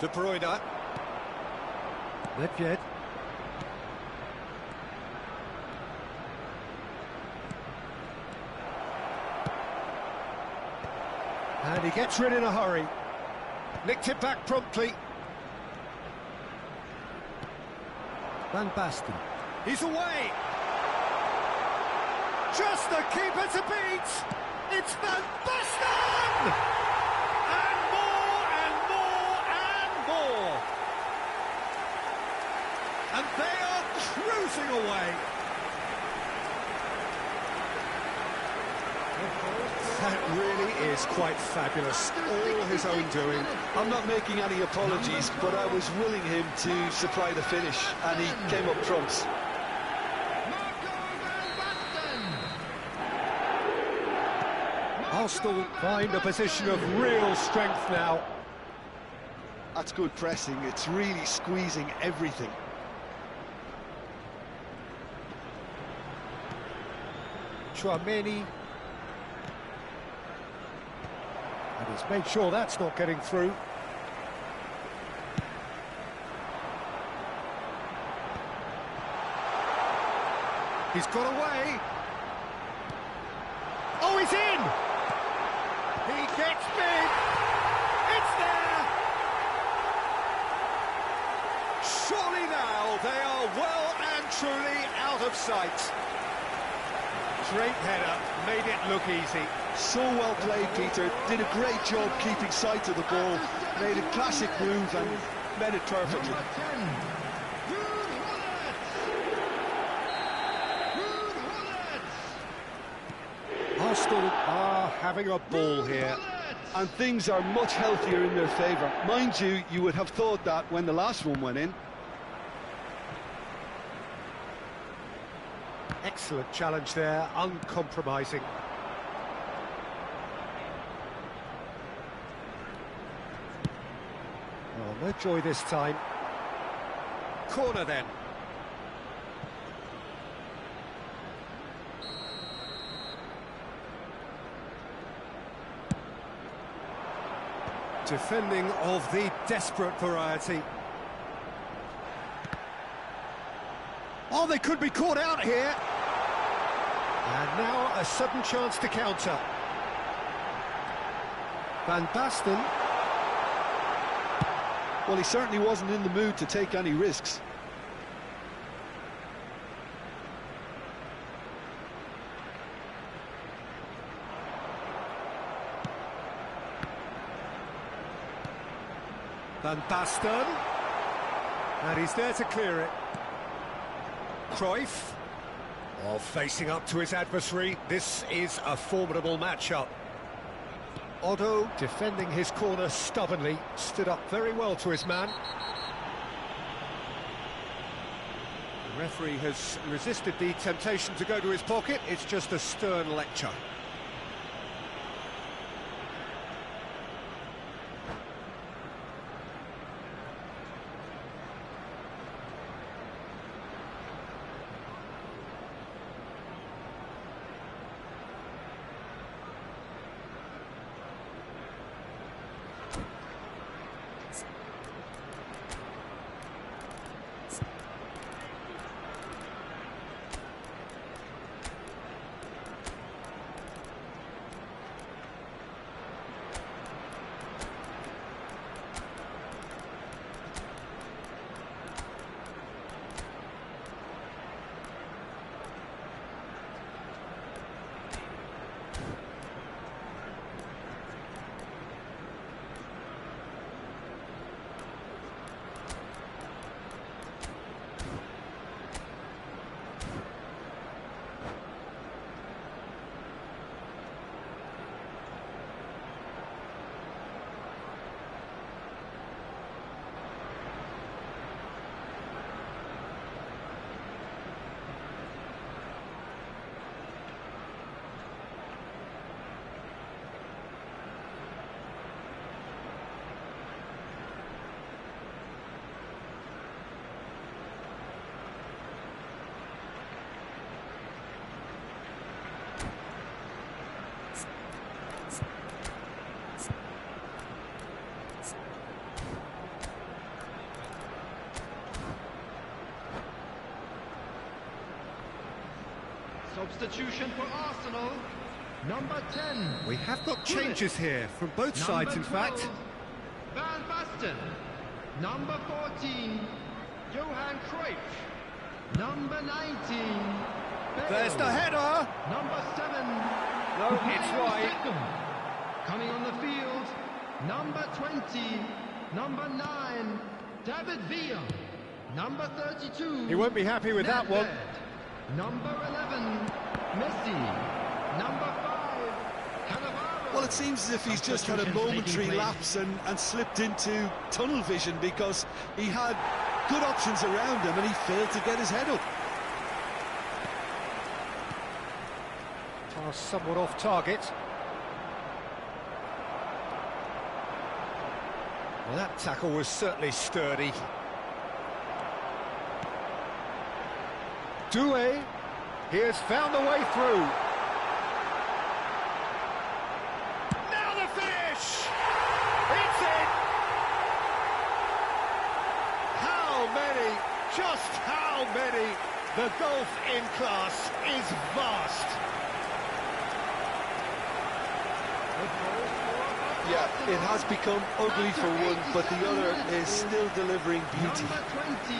De Bruyne. Nedved. And he gets rid in a hurry. Nicked it back promptly. Van Basten. He's away. Just the keeper to beat. It's Van Basten! And more and more and more. And they are cruising away. That really is quite fabulous. All his own doing. I'm not making any apologies, but I was willing him to supply the finish, and he came up trumps. Arsenal find a position of real strength now. That's good pressing. It's really squeezing everything. Chouameni. And he's made sure that's not getting through. He's got away. Oh, he's in! He gets big! It's there! Surely now they are well and truly out of sight. Great header, made it look easy. So well played, Peter. Did a great job keeping sight of the ball. Made a classic move and met it perfectly. Arsenal are having a ball here. And things are much healthier in their favour. Mind you, you would have thought that when the last one went in. Excellent challenge there, uncompromising. Oh, no joy this time. Corner then. Defending of the desperate variety. Oh, they could be caught out here. And now a sudden chance to counter. Van Basten. Well, he certainly wasn't in the mood to take any risks. Van Basten. And he's there to clear it. Cruyff. Oh, facing up to his adversary. This is a formidable matchup. Otto defending his corner stubbornly. Stood up very well to his man. The referee has resisted the temptation to go to his pocket. It's just a stern lecture. Substitution for Arsenal. Number 10. We have got changes here from both sides, in fact. Van Basten. Number 14. Johan Cruyff. Number 19. There's the header. Number 7. No, it's wide. Coming on the field. Number 20. Number 9. David Villa. Number 32. He won't be happy with that one. Number 11. Messi. Number 5. Cannavaro. Well, it seems as if he's just had a momentary lapse and slipped into tunnel vision, because he had good options around him and he failed to get his head up. Pass somewhat off target. Well, that tackle was certainly sturdy. Doué, he has found a way through. Now the finish! It's in! How many, just how many? The gulf in class is vast. Yeah, it has become ugly for one, but the other is still delivering beauty. Number 20.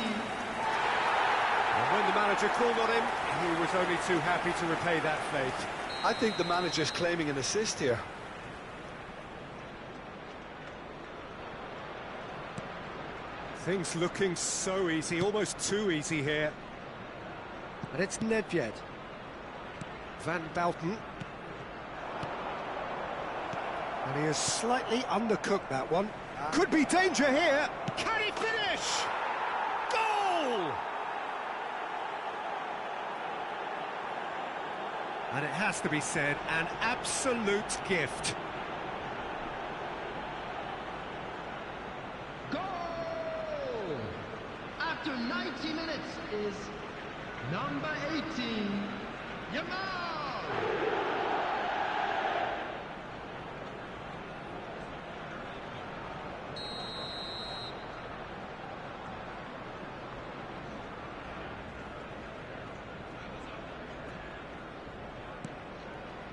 And when the manager called on him, he was only too happy to repay that faith. I think the manager's claiming an assist here. Things looking so easy, almost too easy here. And it's Nedved. Van Bouten. And he has slightly undercooked that one. Could be danger here. Can he finish? Goal! And it has to be said, an absolute gift. Goal! After 90 minutes is number 18, Yamal!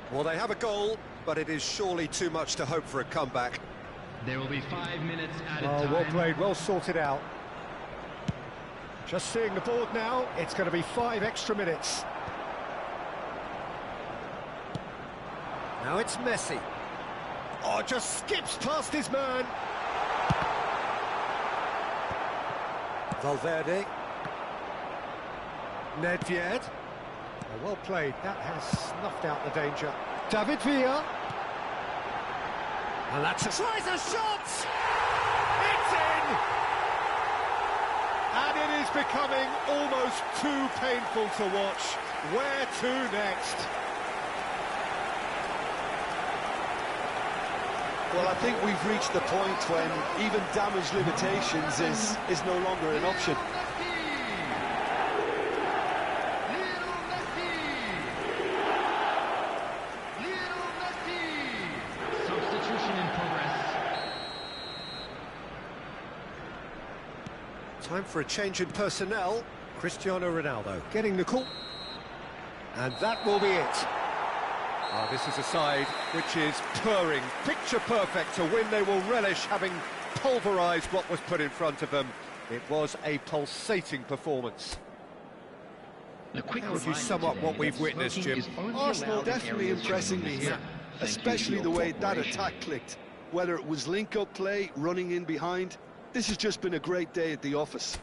Well, they have a goal, but it is surely too much to hope for a comeback. There will be 5 minutes added Oh, time. well played, well sorted out. Just seeing the board now, it's going to be 5 extra minutes. Now it's Messi. Oh, just skips past his man. Valverde. Nedved. Oh, well played, that has snuffed out the danger. David Villa. And that's a slice of shots! It's in! And it is becoming almost too painful to watch. Where to next? Well, I think we've reached the point when even damage limitations is no longer an option. Time for a change in personnel. Cristiano Ronaldo getting the call. And that will be it. Oh, this is a side which is purring, picture perfect to win. They will relish having pulverised what was put in front of them. It was a pulsating performance. How would you sum up what we've witnessed, Jim? Arsenal definitely impressing me here, especially the way that attack clicked. Whether it was link-up play, running in behind, this has just been a great day at the office.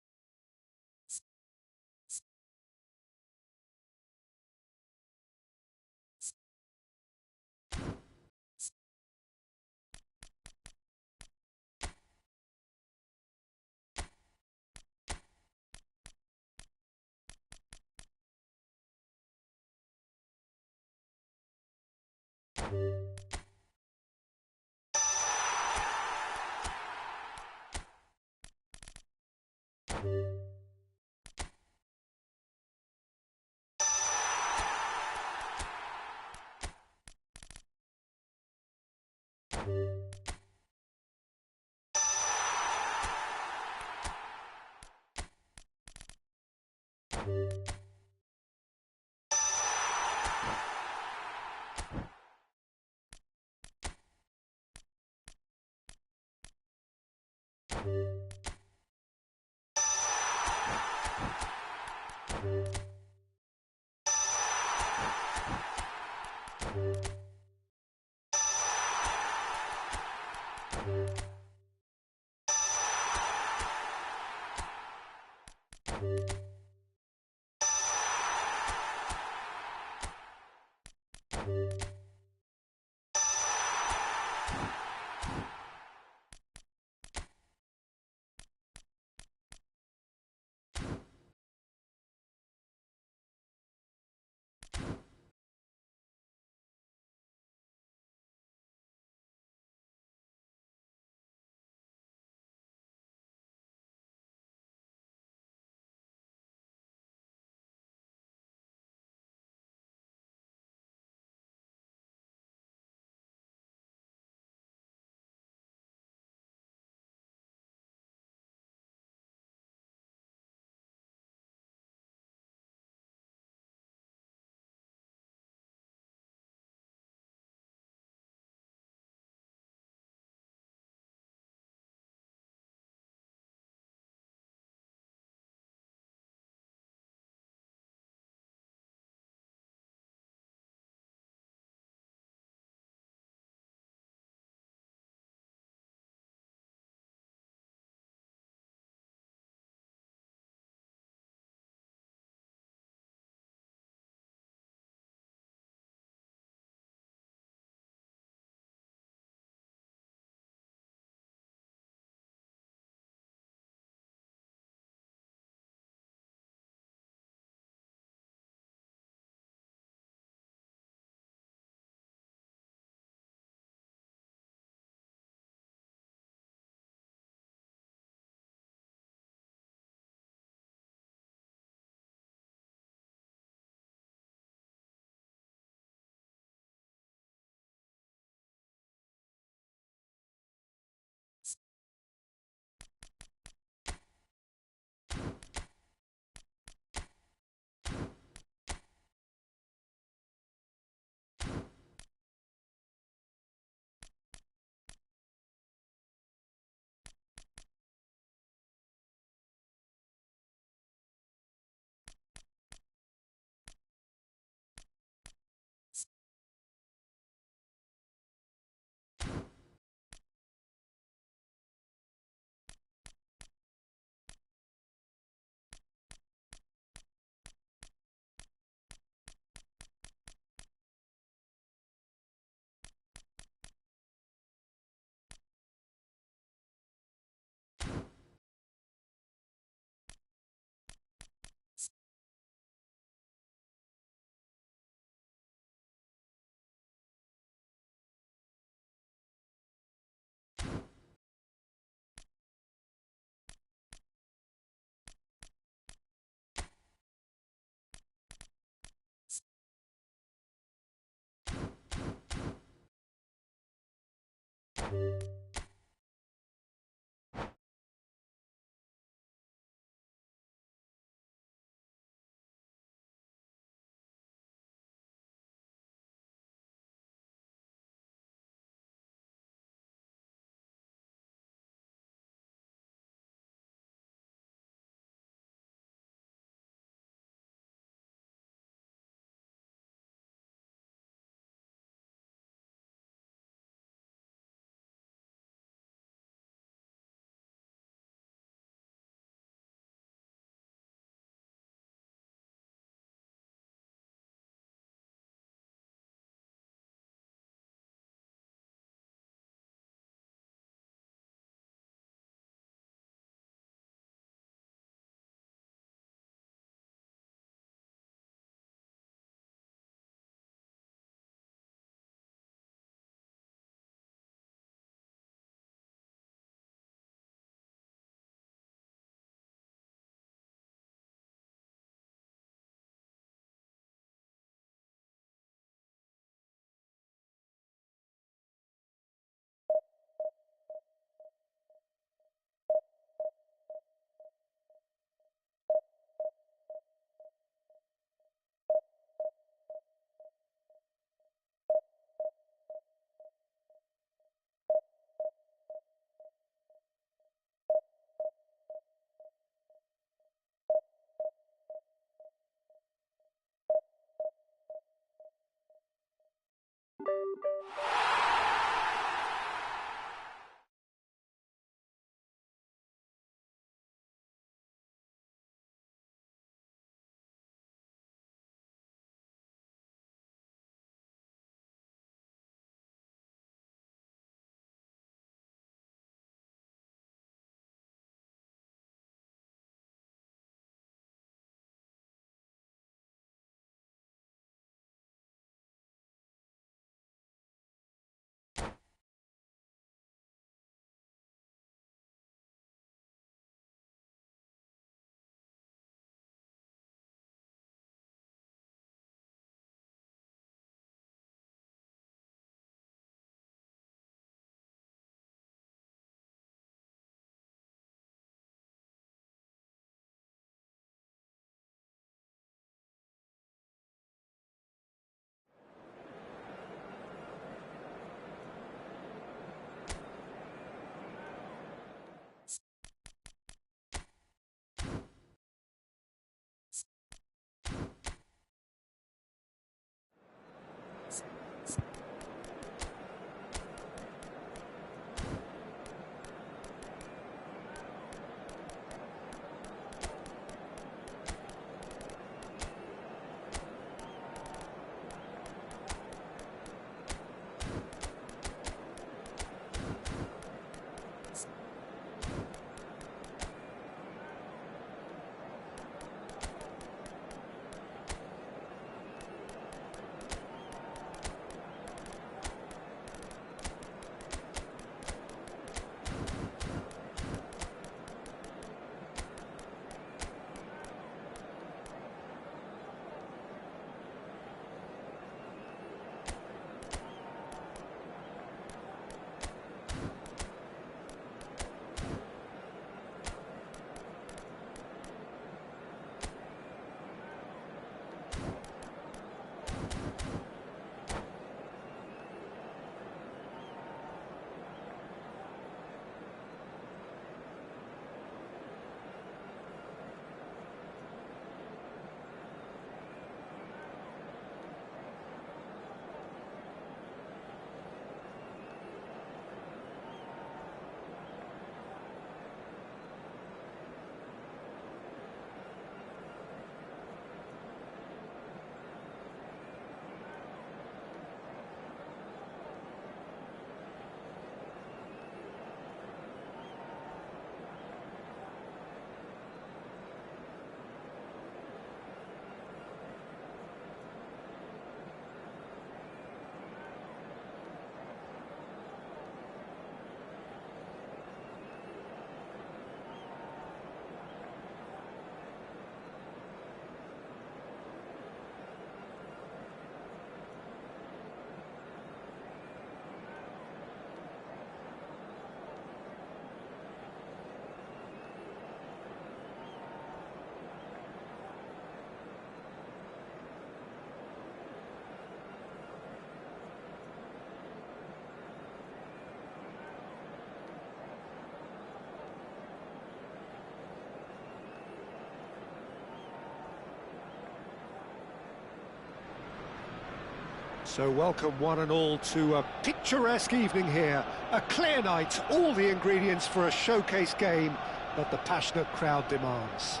So welcome one and all to a picturesque evening here. A clear night, all the ingredients for a showcase game that the passionate crowd demands.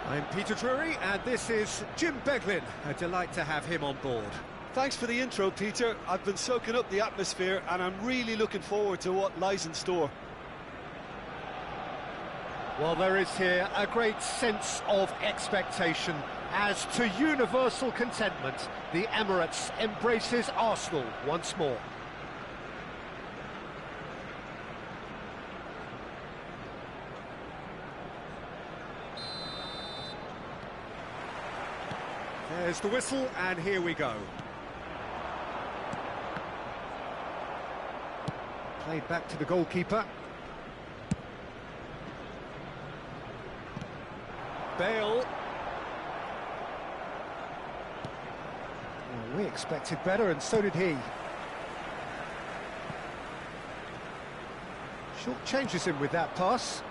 I'm Peter Drury, and this is Jim Beglin. A delight to have him on board. Thanks for the intro, Peter. I've been soaking up the atmosphere and I'm really looking forward to what lies in store. Well, there is here a great sense of expectation as to universal contentment. The Emirates embraces Arsenal once more. There's the whistle, and here we go. Played back to the goalkeeper. Bale. Well, we expected better, and so did he. Short changes him with that pass.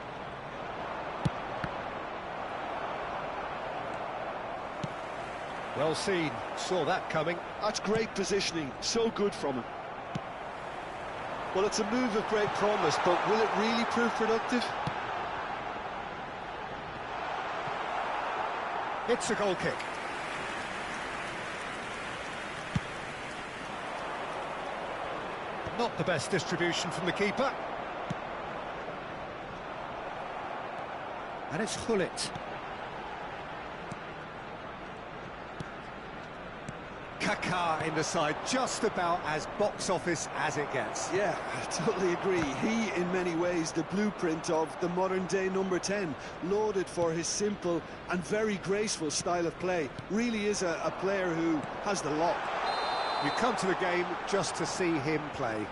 Well seen, saw that coming. That's great positioning, so good from him. Well, it's a move of great promise, but will it really prove productive? It's a goal kick. Not the best distribution from the keeper. And it's Hullet. Kaká in the side, just about as box office as it gets. Yeah, I totally agree. He, in many ways, the blueprint of the modern-day number 10, lauded for his simple and very graceful style of play. Really is a player who has the lot. You come to the game just to see him play.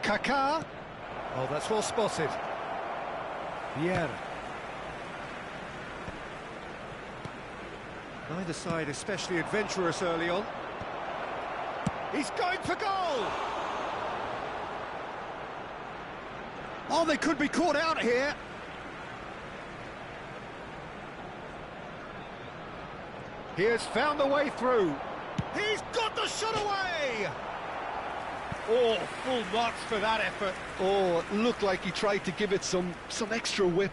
Kaká. Oh, that's well spotted. Vieira. Neither side especially adventurous early on. He's going for goal! Oh, they could be caught out here. He has found a way through. He's got the shot away! Oh, full marks for that effort. Oh, it looked like he tried to give it some extra whip.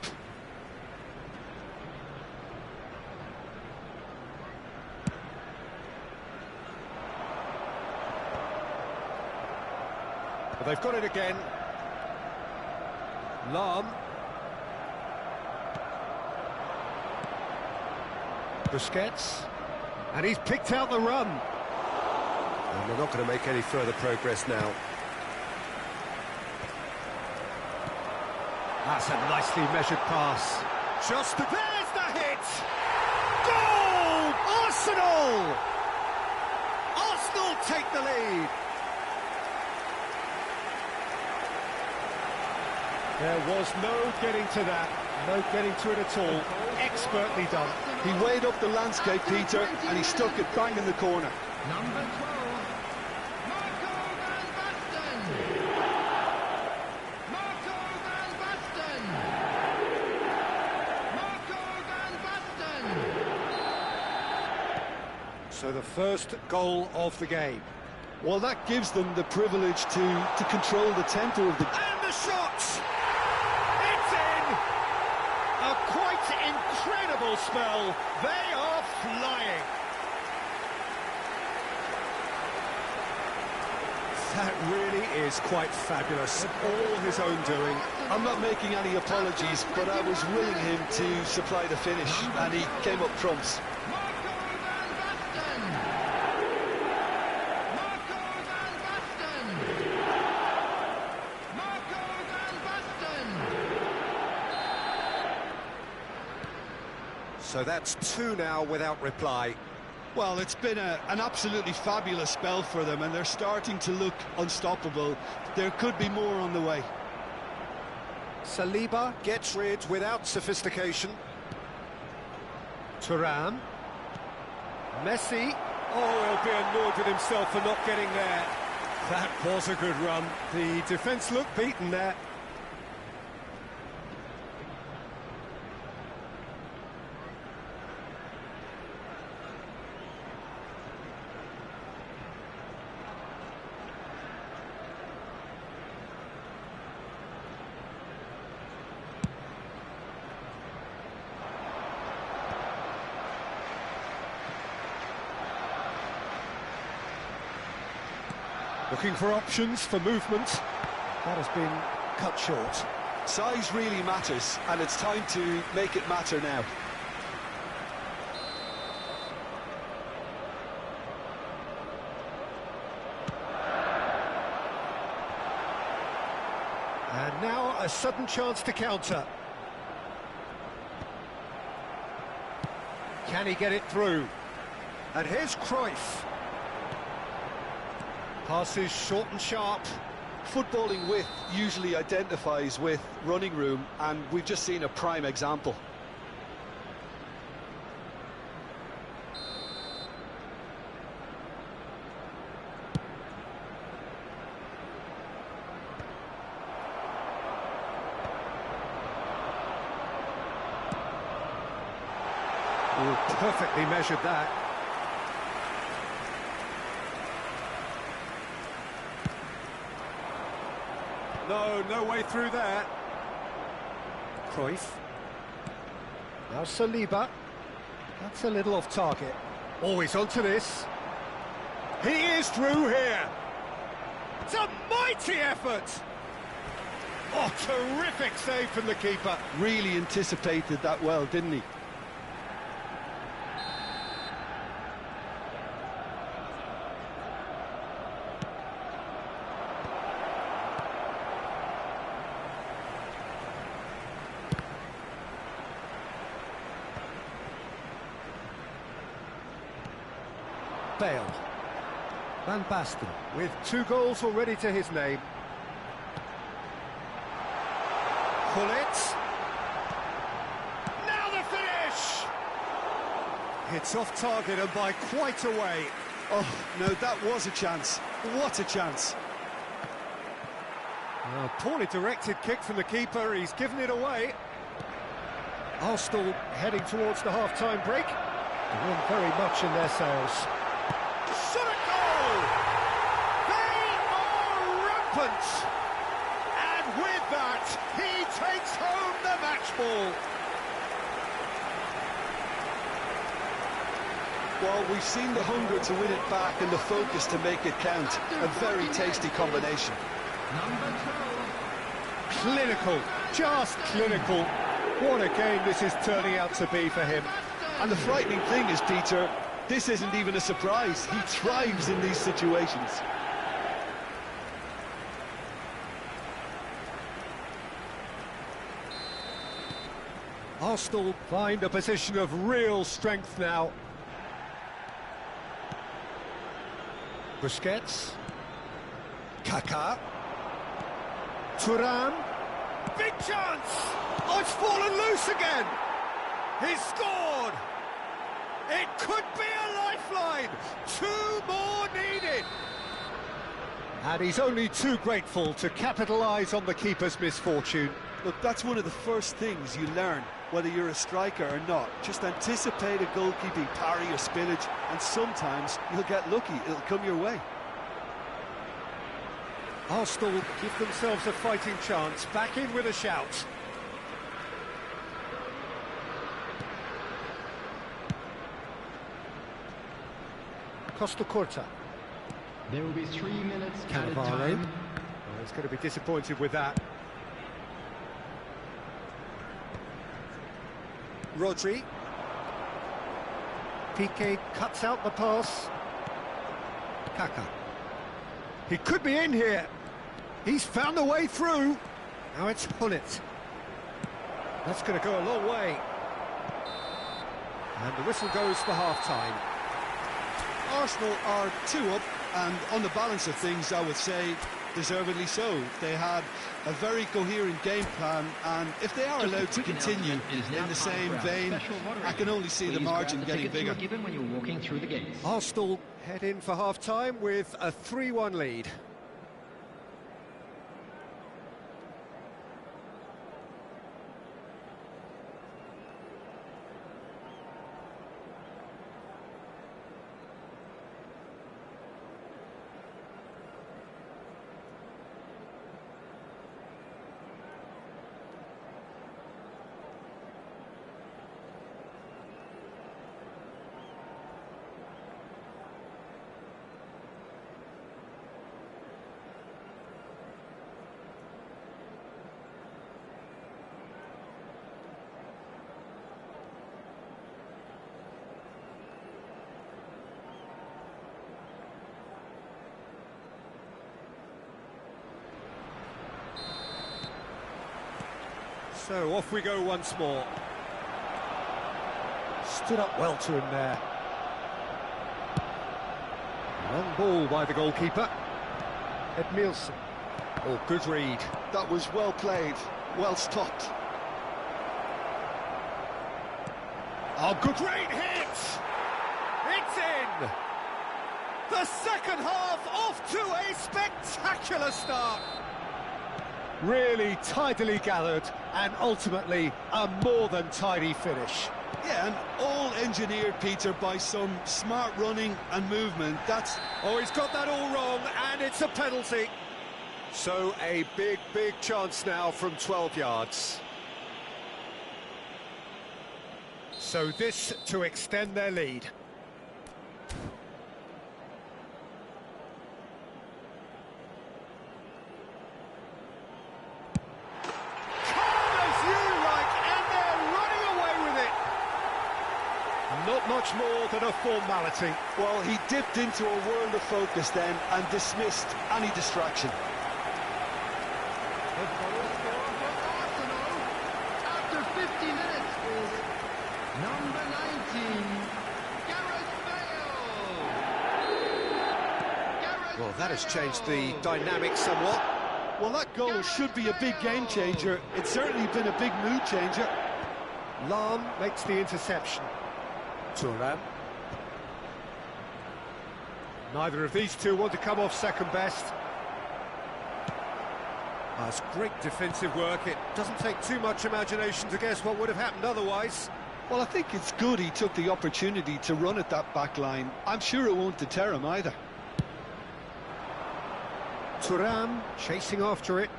But they've got it again. Lam. Busquets. And he's picked out the run. And they're not going to make any further progress now. That's a nicely measured pass. Just there's the hit! Goal! Arsenal! Arsenal take the lead. There was no getting to that. No getting to it at all. Expertly done. He weighed up the landscape, Peter, and he stuck it bang in the corner. Number 12, Marco van Basten. Marco van Basten. Marco van Basten. So the first goal of the game. Well, that gives them the privilege to control the tempo of the... And the shot! It's in! A quite incredible spell. They are flying. That really is quite fabulous. All his own doing. I'm not making any apologies, but I was willing him to supply the finish, and he came up trumps. Marco van Basten. Marco van Basten. Marco van Basten. So that's two now without reply. Well, it's been an absolutely fabulous spell for them, and they're starting to look unstoppable. There could be more on the way. Saliba gets rid without sophistication. Thuram. Messi. Oh, he'll be annoyed with himself for not getting there. That was a good run. The defence looked beaten there. Looking for options for movement. That has been cut short. Size really matters, and it's time to make it matter now. And now a sudden chance to counter. Can he get it through? And here's Cruyff. Passes short and sharp. Footballing width usually identifies with running room, and we've just seen a prime example. Oh, perfectly measured that. No way through there. Cruyff. Now Saliba. That's a little off target. Always onto this. He is through here. It's a mighty effort. Oh, terrific save from the keeper. Really anticipated that well, didn't he? Bale. Van Basten with 2 goals already to his name. Gullit. Now the finish! It's off target and by quite a way. Oh, no, that was a chance. What a chance. A poorly directed kick from the keeper, he's given it away. Arsenal heading towards the half-time break. The wind very much in their sails. Shot a goal! They are rampant! And with that, he takes home the match ball. Well, we've seen the hunger to win it back and the focus to make it count. A very tasty combination. Number 12. Clinical, just clinical. What a game this is turning out to be for him. And the frightening thing is, Peter, this isn't even a surprise. He thrives in these situations. Arsenal find a position of real strength now. Busquets. Kaká. Thuram. Big chance! Oh, it's fallen loose again! He's scored! It could be a lifeline! 2 more needed! And he's only too grateful to capitalise on the keeper's misfortune. Look, that's one of the first things you learn, whether you're a striker or not. Just anticipate a goalkeeping parry or spillage, and sometimes you'll get lucky, it'll come your way. Arsenal give themselves a fighting chance, back in with a shout. Costa Curta. There will be 3 minutes added Cannavaro. time. Oh, he's going to be disappointed with that. Rodri. Piqué cuts out the pass. Kaká. He could be in here. He's found a way through. Now it's Gullit. That's going to go a long way. And the whistle goes for half-time. Arsenal are 2 up, and on the balance of things, I would say, deservedly so. They had a very coherent game plan, and if they are allowed to continue in the same vein, I can only see the margin getting bigger. Given when you're walking through the gates. Arsenal head in for half-time with a 3-1 lead. So off we go once more. Stood up well to him there. Long ball by the goalkeeper. Edmilson. Oh, good read. That was well played, well stopped. Oh, good, great hit! It's in! The second half off to a spectacular start. Really tidily gathered and ultimately a more than tidy finish. Yeah, and all engineered, Peter, by some smart running and movement. Oh, he's got that all wrong, and it's a penalty. So a big chance now from 12 yards. So this to extend their lead. Not much more than a formality. Well, he dipped into a world of focus then and dismissed any distraction. After 50 minutes is number 19, Gareth Bale. Well, that has changed the dynamic somewhat. Well, that goal should be a big game changer. It's certainly been a big mood changer. Lam makes the interception. Thuram. Neither of these two want to come off second best. That's great defensive work. It doesn't take too much imagination to guess what would have happened otherwise. Well, I think it's good he took the opportunity to run at that back line. I'm sure it won't deter him either. Thuram chasing after it.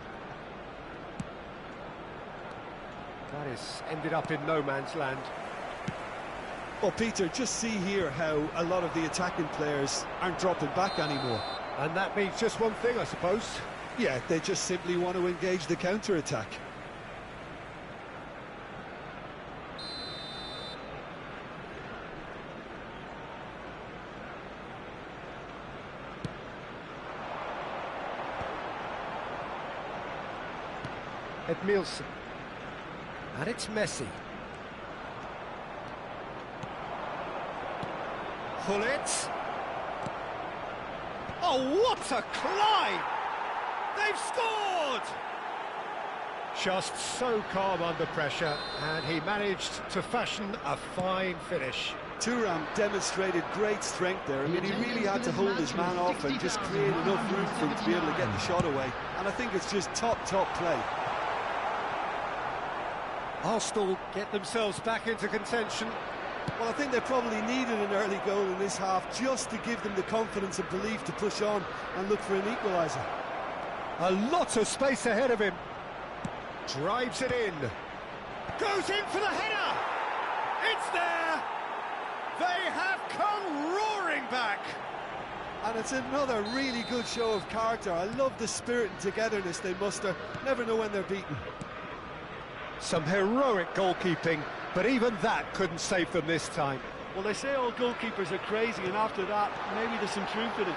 That has ended up in no man's land. Well, Peter, just see here how a lot of the attacking players aren't dropping back anymore. And that means just one thing, I suppose. Yeah, they just simply want to engage the counter-attack. Edmilson. And it's Messi. Pull it. Oh, what a climb! They've scored! Just so calm under pressure, and he managed to fashion a fine finish. Thuram demonstrated great strength there. I mean, he really had to hold his man off and just create enough room for him to be able to get the shot away. And I think it's just top play. Arsenal get themselves back into contention. Well, I think they probably needed an early goal in this half just to give them the confidence and belief to push on and look for an equaliser. A lot of space ahead of him. Drives it in. Goes in for the header. It's there. They have come roaring back. And it's another really good show of character. I love the spirit and togetherness they muster. Never know when they're beaten. Some heroic goalkeeping, but even that couldn't save them this time. Well, they say all goalkeepers are crazy, and after that, maybe there's some truth in it.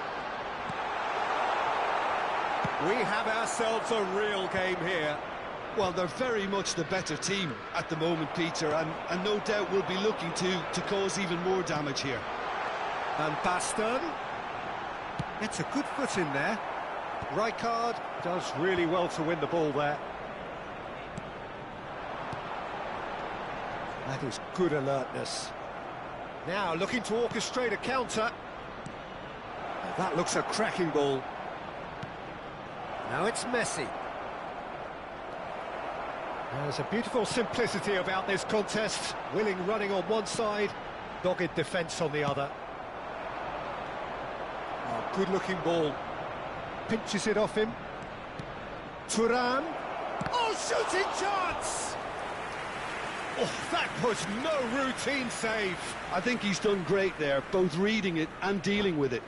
We have ourselves a real game here. Well, they're very much the better team at the moment, Peter, and no doubt will be looking to cause even more damage here. And Baston gets a good foot in there. Rijkaard does really well to win the ball there. That is good alertness. Now looking to orchestrate a counter. That looks a cracking ball. Now it's Messi. There's a beautiful simplicity about this contest. Willing running on one side, dogged defence on the other. Oh, good-looking ball. Pinches it off him. Thuram. Oh, shooting chance! Oh, that was no routine save. I think he's done great there, both reading it and dealing with it.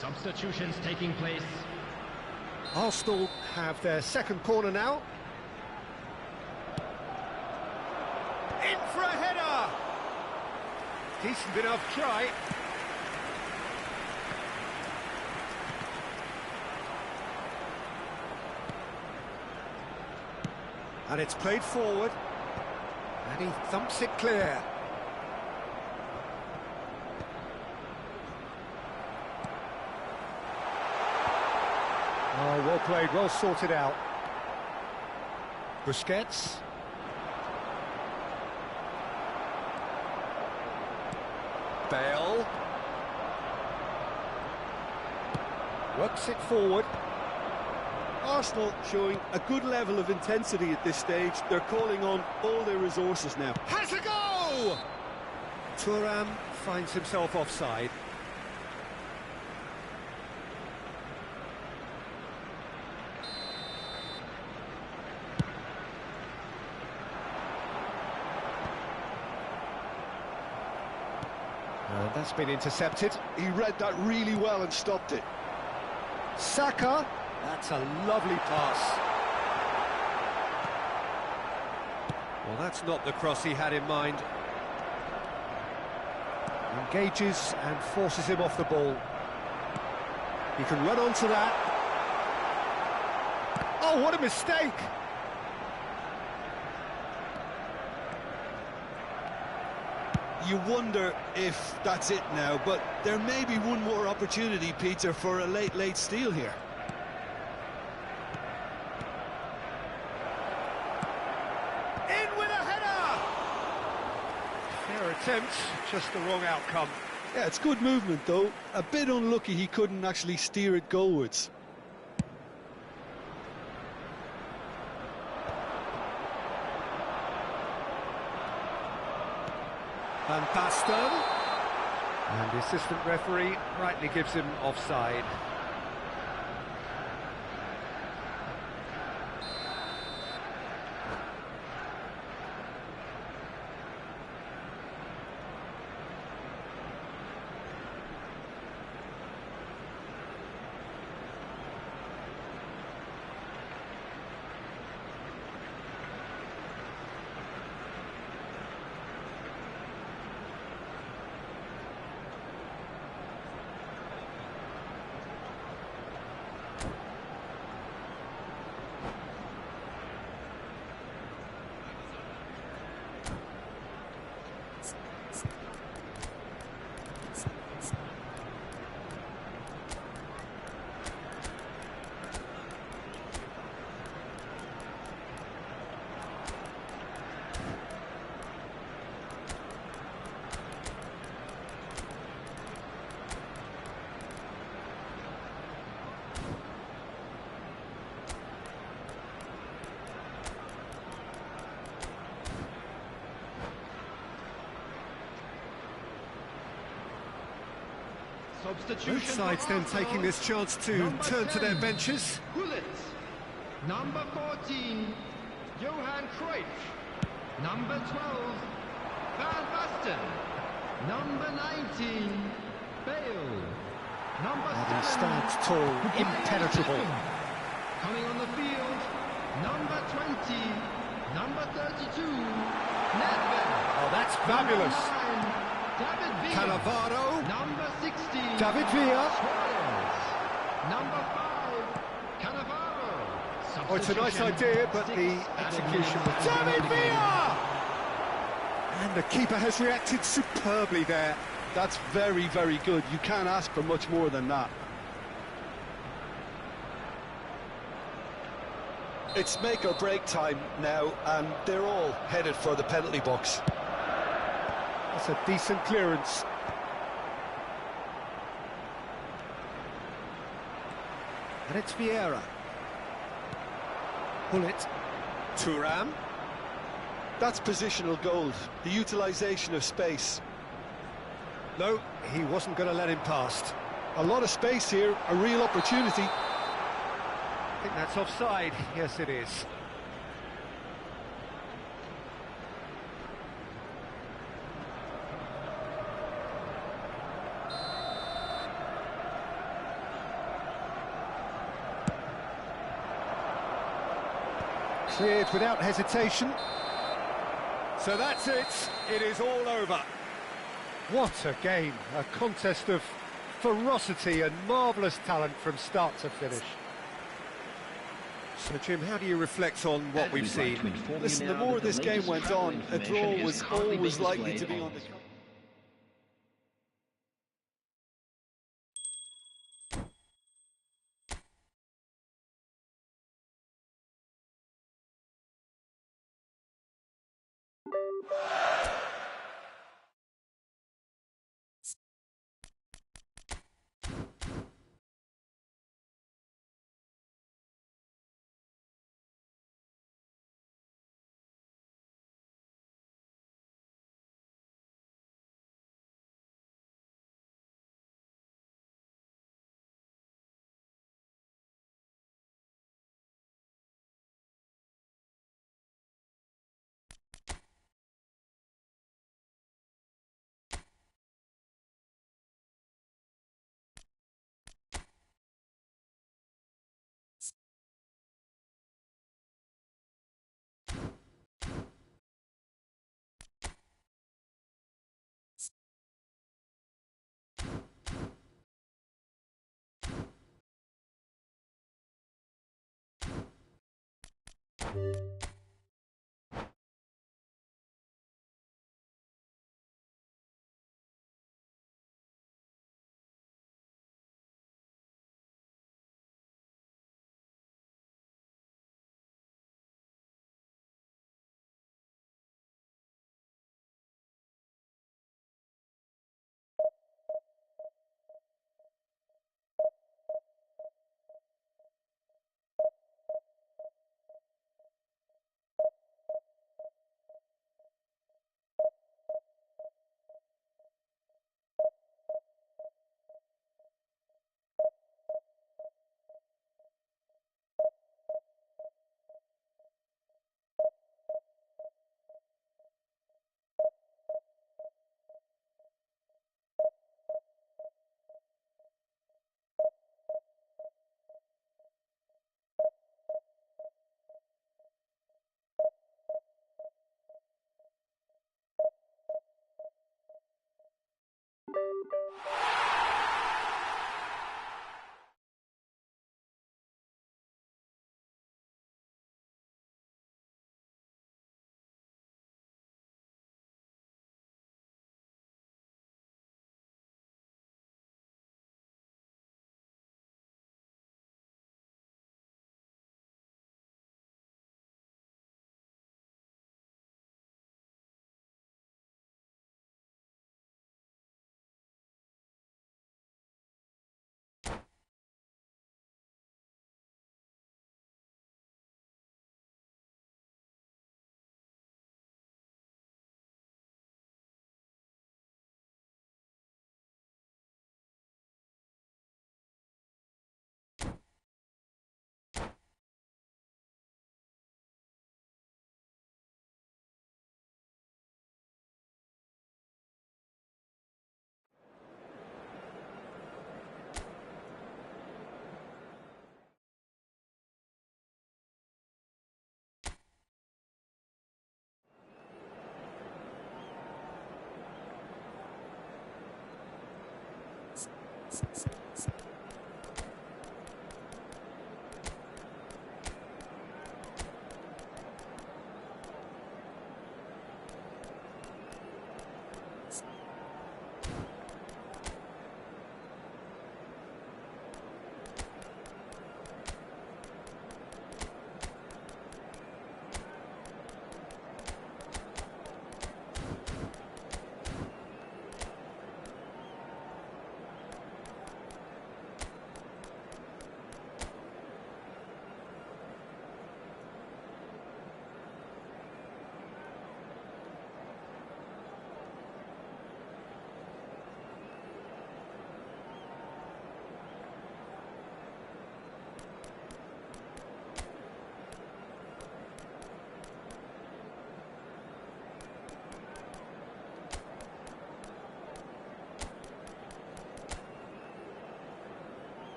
Substitutions taking place. Arsenal have their second corner now. In for a header! Decent enough try. And it's played forward. And he thumps it clear. Oh, well played, well sorted out. Busquets. Bale. Works it forward. Arsenal showing a good level of intensity at this stage. They're calling on all their resources now. Has a go! Thuram finds himself offside. And that's been intercepted. He read that really well and stopped it. Saka. That's a lovely pass. Well, that's not the cross he had in mind. Engages and forces him off the ball. He can run onto that. Oh, what a mistake! You wonder if that's it now, but there may be one more opportunity, Peter, for a late steal here. In with a header! Fair attempt, just the wrong outcome. Yeah, it's good movement, though. A bit unlucky he couldn't actually steer it goalwards. Van Basten. And the assistant referee rightly gives him offside. Substitution. Both sides then taking this chance to turn to their benches. Gullit. Number 14, Johan Cruyff. Number 12, Van Basten. Number 19, Bale. Number And he 7, stands tall, impenetrable. coming on the field, number 20, number 32, Nedved. Oh, that's fabulous. Number 9, David Villa. Cannavaro. Number 16, David Villa. Suarez. Number 5, Cannavaro. Oh, it's a nice idea, but the execution was David Villa! And the keeper has reacted superbly there. That's very, very good. You can't ask for much more than that. It's make or break time now, and they're all headed for the penalty box. That's a decent clearance. And it's Vieira. Bullet. Thuram. That's positional gold, the utilisation of space. No, he wasn't going to let him past. A lot of space here, a real opportunity. I think that's offside. Yes, it is. Cleared without hesitation. So that's it. It is all over. What a game. A contest of ferocity and marvellous talent from start to finish. So, Jim, how do you reflect on what we've seen? Listen, the more this game went on, a draw was always likely to be on the...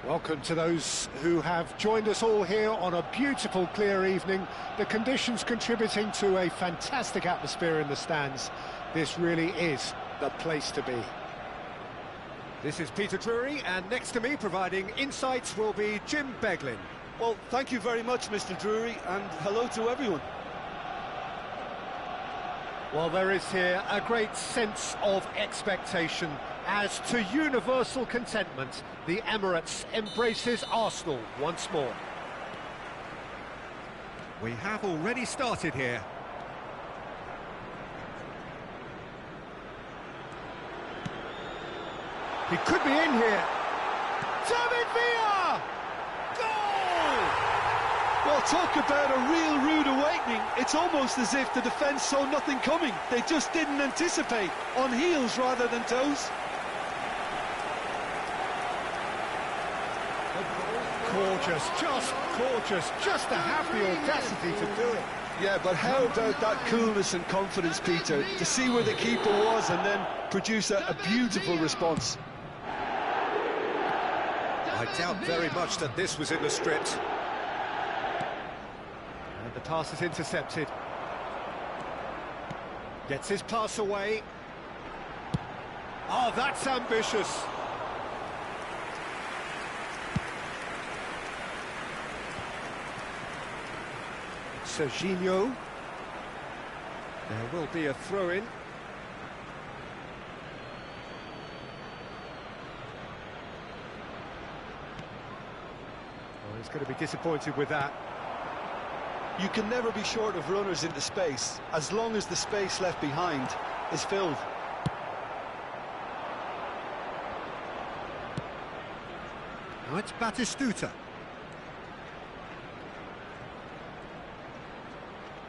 Welcome to those who have joined us all here on a beautiful, clear evening. The conditions contributing to a fantastic atmosphere in the stands. This really is the place to be. This is Peter Drury, and next to me providing insights will be Jim Beglin. Well, thank you very much, Mr. Drury, and hello to everyone. Well, there is here a great sense of expectation as to universal contentment. The Emirates embraces Arsenal once more. We have already started here. He could be in here. David Villa! Goal! Well, talk about a real rude awakening. It's almost as if the defence saw nothing coming. They just didn't anticipate, on heels rather than toes. Gorgeous, just to have the audacity to do it. Yeah, but how about that coolness and confidence, Peter, to see where the keeper was and then produce a beautiful response. I doubt very much that this was in the script. And the pass is intercepted. Gets his pass away. Oh, that's ambitious. Serginho. There will be a throw-in. Oh, he's going to be disappointed with that. You can never be short of runners into space, as long as the space left behind is filled. Now it's Batistuta.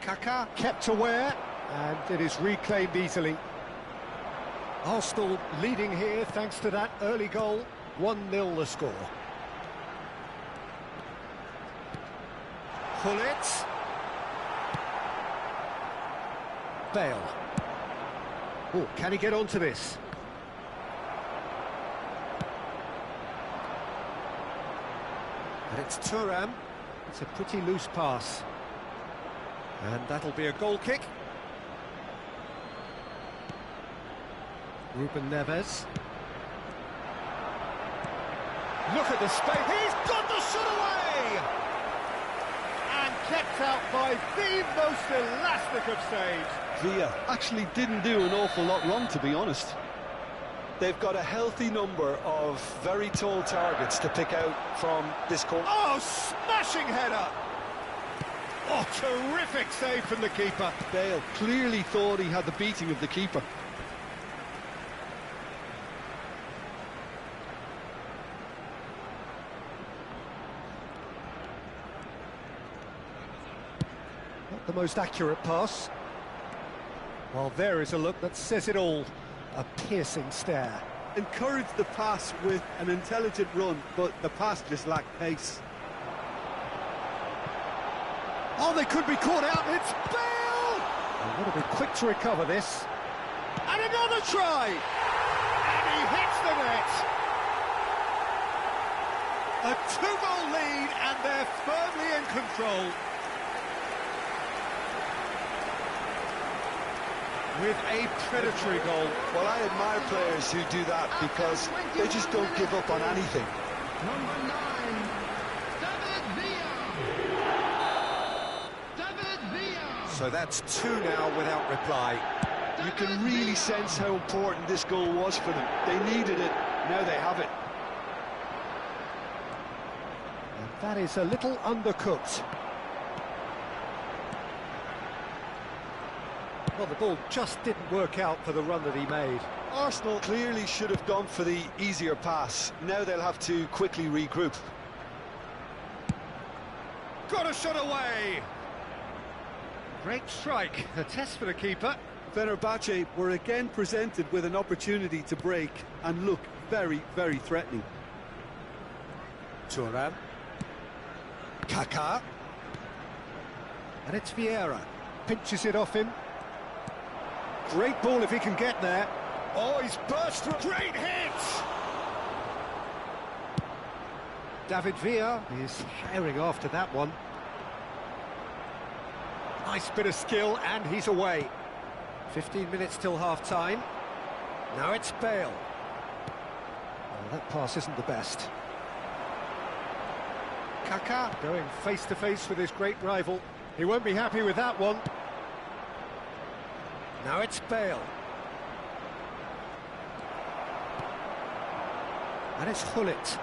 Kaká kept aware, and it is reclaimed easily. Arsenal leading here thanks to that early goal. 1-0 the score. Pullet. Bale. Oh, can he get onto this? And it's Thuram. It's a pretty loose pass. And that'll be a goal kick. Ruben Neves. Look at the space. He's got the shot away! And kept out by the most elastic of saves. Villa actually didn't do an awful lot wrong, to be honest. They've got a healthy number of very tall targets to pick out from this corner. Oh, smashing header! Oh, terrific save from the keeper. Bale clearly thought he had the beating of the keeper. Not the most accurate pass. Well, there is a look that says it all. A piercing stare. Encouraged the pass with an intelligent run, but the pass just lacked pace. Oh, they could be caught out. It's Bale! They want to be quick to recover this. And another try! And he hits the net! A 2-goal lead, and they're firmly in control. With a predatory goal. Well, I admire players who do that because they just don't give up on anything. Number 9, David Villa. David Villa. So that's 2 now without reply. You can really sense how important this goal was for them. They needed it, now they have it. And that is a little undercooked. Well, the ball just didn't work out for the run that he made. Arsenal clearly should have gone for the easier pass. Now they'll have to quickly regroup. Got a shot away! Great strike, a test for the keeper. Fenerbahce were again presented with an opportunity to break and look very, very threatening. Thuram. Kaká. And it's Vieira. Pinches it off him. Great ball if he can get there. Oh, he's burst through. Great hit! David Villa is carrying after that one. Nice bit of skill, and he's away. 15 minutes till half-time. Now it's Bale. Well, that pass isn't the best. Kaká going face-to-face with his great rival. He won't be happy with that one. Now it's Bale. And it's Gullit.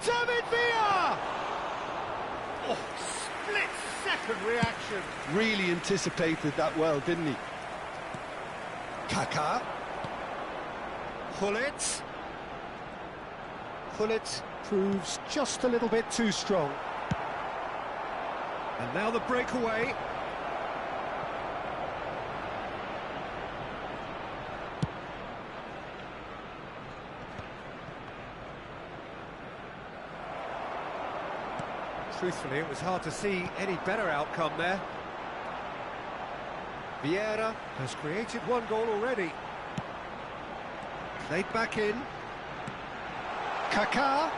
David Villa! Oh, split-second reaction. Really anticipated that well, didn't he? Kaká. Gullit. Gullit proves just a little bit too strong. And now the breakaway. Truthfully, it was hard to see any better outcome there. Vieira has created one goal already. Played back in. Kaká.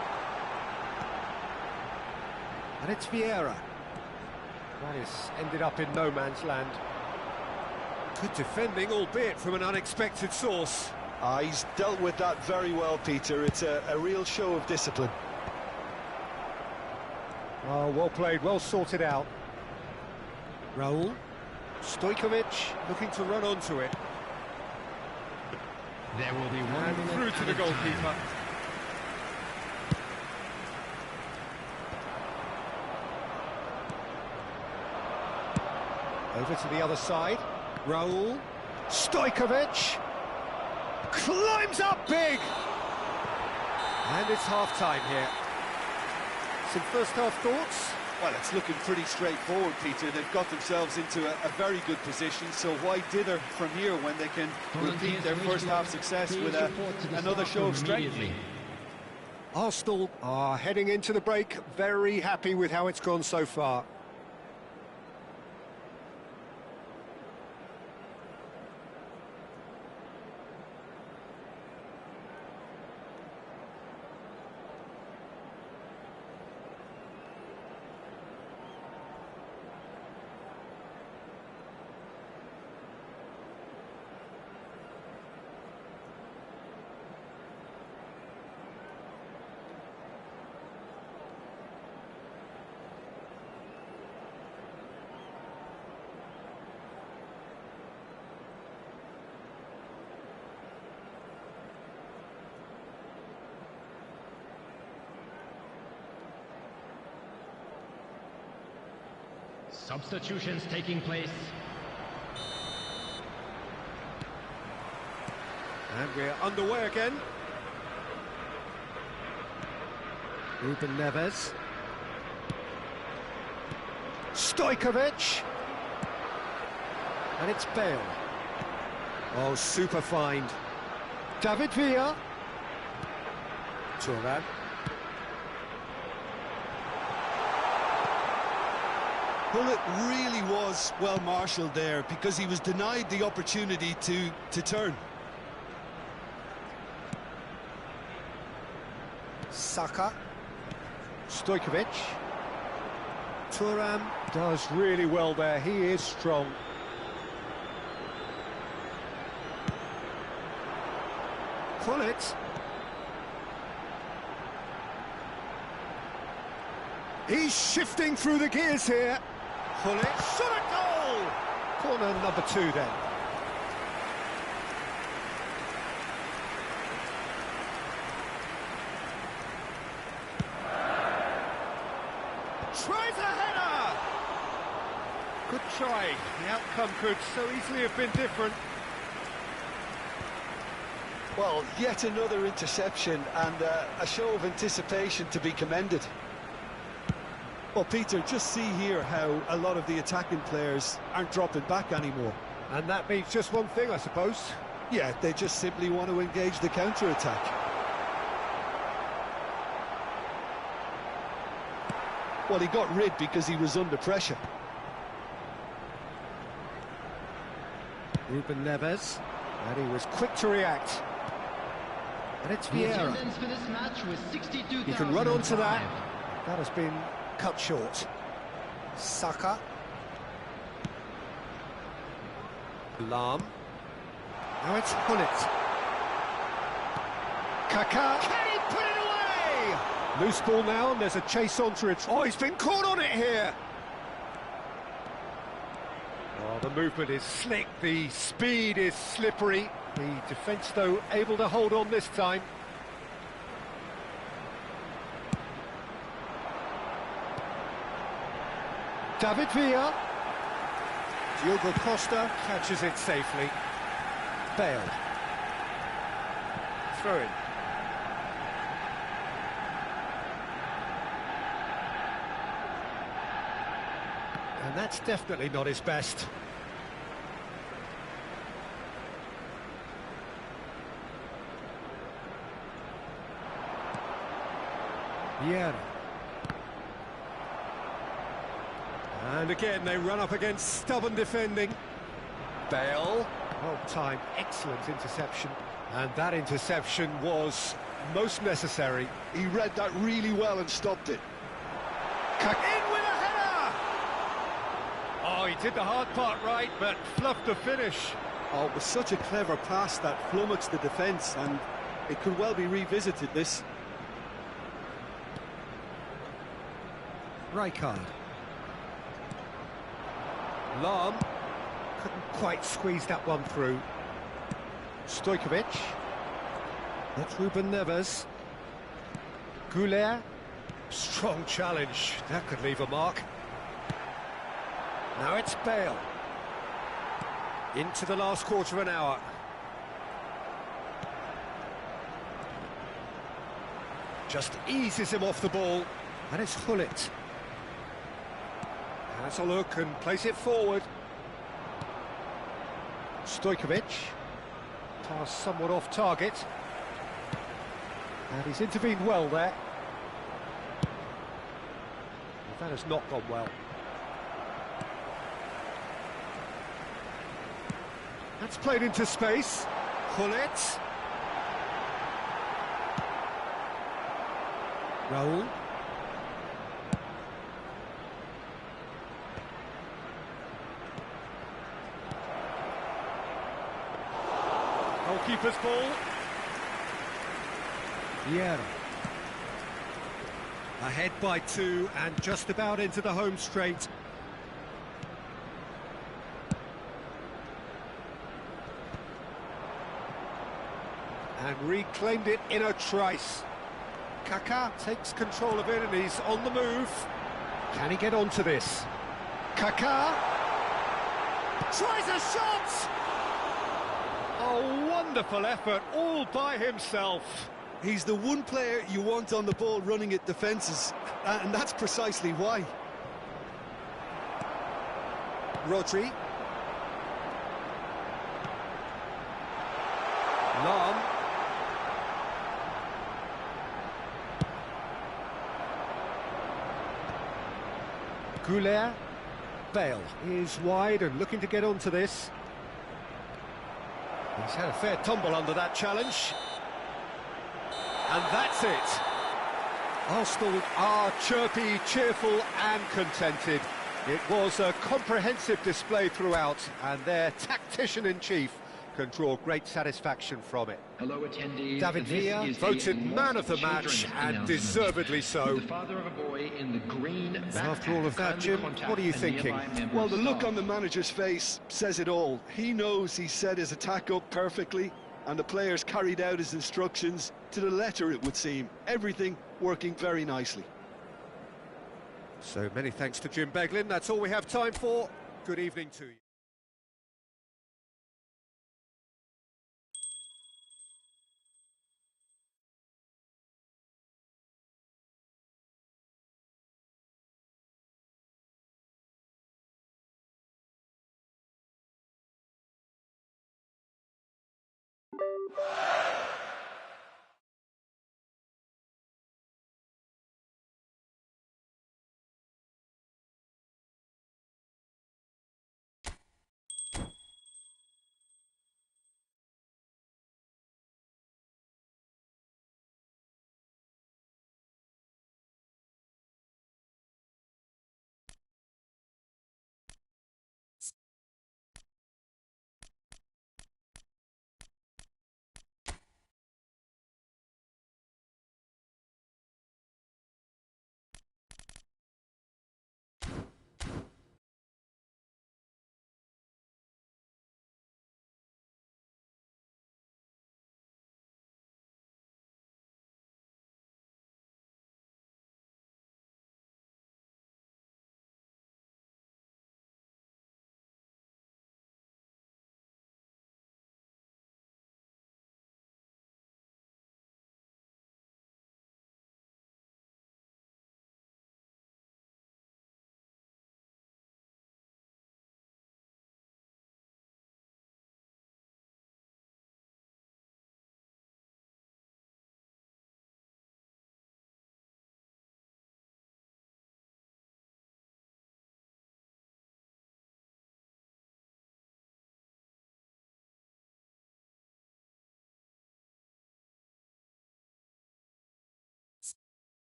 And it's Vieira. That is ended up in no man's land. Good defending, albeit from an unexpected source. He's dealt with that very well, Peter. It's a real show of discipline. Oh, well played, well sorted out. Raul. Stojkovic looking to run onto it. There will be one And minute through to the added time. goalkeeper. Over to the other side. Raul. Stojkovic. Climbs up big. And it's half-time here. Some first-half thoughts? Well, it's looking pretty straightforward, Peter. They've got themselves into a very good position, so why dither from here when they can repeat their first-half success with another show of strength? Arsenal are heading into the break very happy with how it's gone so far. Substitutions taking place. And we're underway again. Ruben Neves. Stojkovic. And it's Bale. Oh, super find. David Villa. Thuram. Gullit really was well marshalled there because he was denied the opportunity to turn. Saka. Stojkovic. Thuram does really well there. He is strong. Gullit. He's shifting through the gears here. Gullit. Shot a goal! Corner number 2 then. Tries a header! Good try. The outcome could so easily have been different. Well, yet another interception and a show of anticipation to be commended. Well, Peter, just see here how a lot of the attacking players aren't dropping back anymore. And that means just one thing, I suppose. Yeah, they just simply want to engage the counter-attack. Well, he got rid because he was under pressure. Ruben Neves, and he was quick to react. And it's The Vieira. attendance for this match was 62,005. He can run onto that. That has been cut short. Saka. Lahm. Now it's Gullit. Kaká. Can he put it away? Loose ball now, and there's a chase on to it. Oh, he's been caught on it here. Oh, the movement is slick, the speed is slippery. The defence, though, able to hold on this time. David Villa. Diogo Costa catches it safely. Bale. Throw in. And that's definitely not his best. Vieira. And again, they run up against stubborn defending. Bale. Well-timed, excellent interception. And that interception was most necessary. He read that really well and stopped it. In with a header! Oh, he did the hard part right, but fluffed the finish. Oh, it was such a clever pass that flummoxed the defence, and it could well be revisited, this. Rijkaard. Lahm couldn't quite squeeze that one through. Stojkovic. That's Ruben Neves. Goulet. Strong challenge. That could leave a mark. Now it's Bale. Into the last quarter of an hour. Just eases him off the ball. And it's Gullit. Has a look and plays it forward. Stojkovic. Pass somewhat off target. And he's intervened well there. Well, that has not gone well. That's played into space. Gullit. Raul. Goalkeeper's ball. Vieira. Ahead by 2 and just about into the home straight. And reclaimed it in a trice. Kaká takes control of it and he's on the move. Can he get onto this? Kaká tries a shot! A wonderful effort, all by himself. He's the one player you want on the ball running at defences, and that's precisely why. Rodri. Lahm. Goulet. Bale is wide and looking to get onto this. He's had a fair tumble under that challenge. And that's it. Arsenal are chirpy, cheerful and contented. It was a comprehensive display throughout, and their tactician-in-chief can draw great satisfaction from it. Hello, attendees. David This Villa is the voted man of the Children's match, and announcement. deservedly so. The father of a boy in the green And backpack. after all of that, Kindly Jim, contact what are you a thinking? nearby member Well, of the look staff. on the manager's face says it all. He knows he set his attack up perfectly, and the players carried out his instructions to the letter, it would seem. Everything working very nicely. So many thanks to Jim Beglin. That's all we have time for. Good evening to you.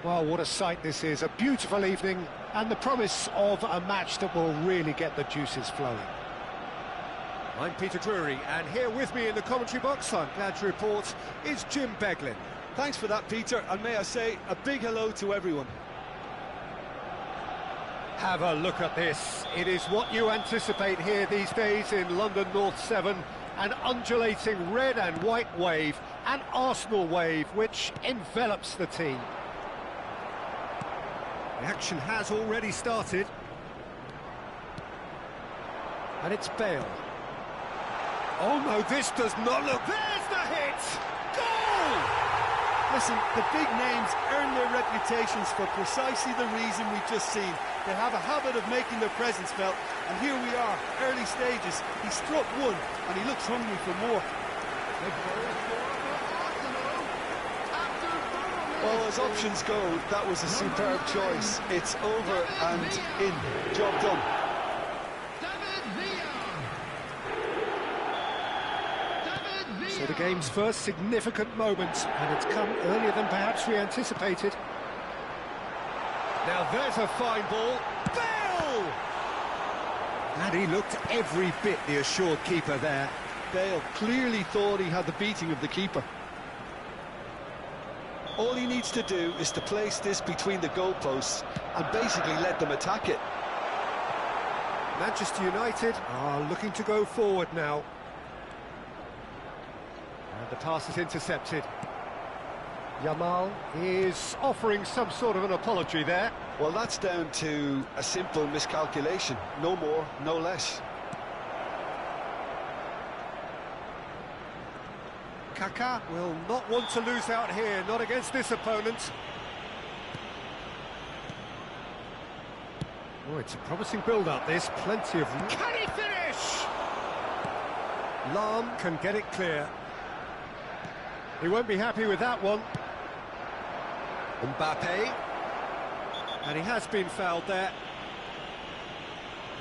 Well, what a sight this is. A beautiful evening and the promise of a match that will really get the juices flowing. I'm Peter Drury, and here with me in the commentary box, I'm glad to report, is Jim Beglin. Thanks for that, Peter, and may I say a big hello to everyone. Have a look at this. It is what you anticipate here these days in London North 7. An undulating red and white wave, an Arsenal wave, which envelops the team. The action has already started. And it's Bale. Oh no, this does not look... There's the hit! Goal! Listen, the big names earn their reputations for precisely the reason we've just seen. They have a habit of making their presence felt, and here we are, early stages. He struck one, and he looks hungry for more. Well, as options go, that was a superb choice. It's over and in. Job done. So the game's first significant moment, and it's come earlier than perhaps we anticipated. Now there's a fine ball. Bale! And he looked every bit the assured keeper there. Bale clearly thought he had the beating of the keeper. All he needs to do is to place this between the goalposts and basically let them attack it. Manchester United are looking to go forward now. And the pass is intercepted. Yamal is offering some sort of an apology there. Well, that's down to a simple miscalculation. No more, no less. Kaká will not want to lose out here, not against this opponent. Oh, it's a promising build-up, this. Plenty of... Can he finish? Lahm can get it clear. He won't be happy with that one. Mbappe. And he has been fouled there.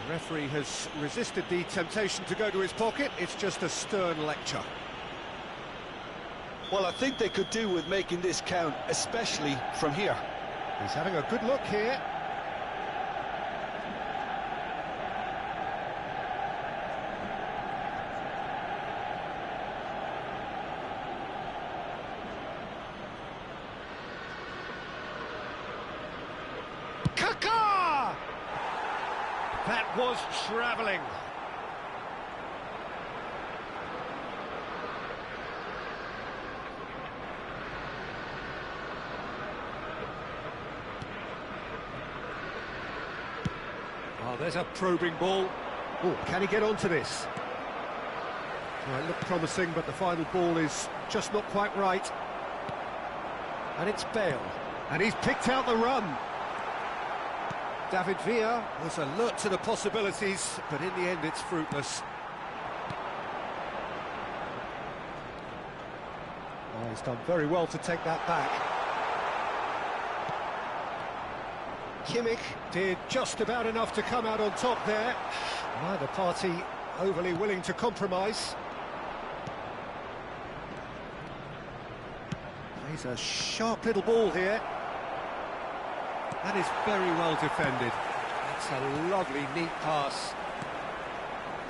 The referee has resisted the temptation to go to his pocket. It's just a stern lecture. Well, I think they could do with making this count, especially from here. He's having a good look here. Kaká! That was travelling. Oh, there's a probing ball. Oh, can he get onto this? Well, it looked promising, but the final ball is just not quite right. And it's Bale. And he's picked out the run. David Villa was alert to the possibilities, but in the end it's fruitless. Oh, he's done very well to take that back. Kimmich did just about enough to come out on top there. Neither party overly willing to compromise. Plays a sharp little ball here. That is very well defended. That's a lovely, neat pass.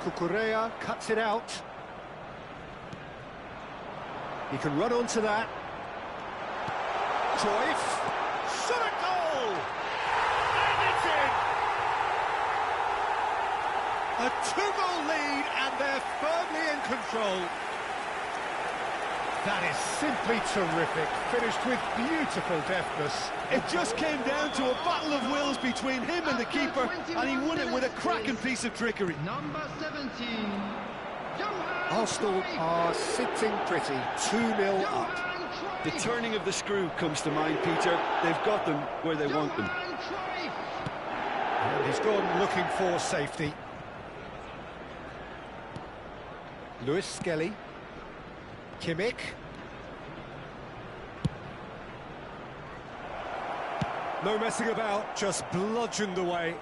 Cucurella cuts it out. He can run onto that. Cruyff. Shot a goal! And it's in! A 2-goal lead, and they're firmly in control. That is simply terrific, finished with beautiful deftness. It just came down to a battle of wills between him and the keeper, and he won it with a cracking piece of trickery. Number 17. Arsenal are sitting pretty, 2-0 up. The turning of the screw comes to mind, Peter. They've got them where they want them. And he's gone looking for safety. Lewis Skelly. Kimmich. No messing about, just bludgeoned away.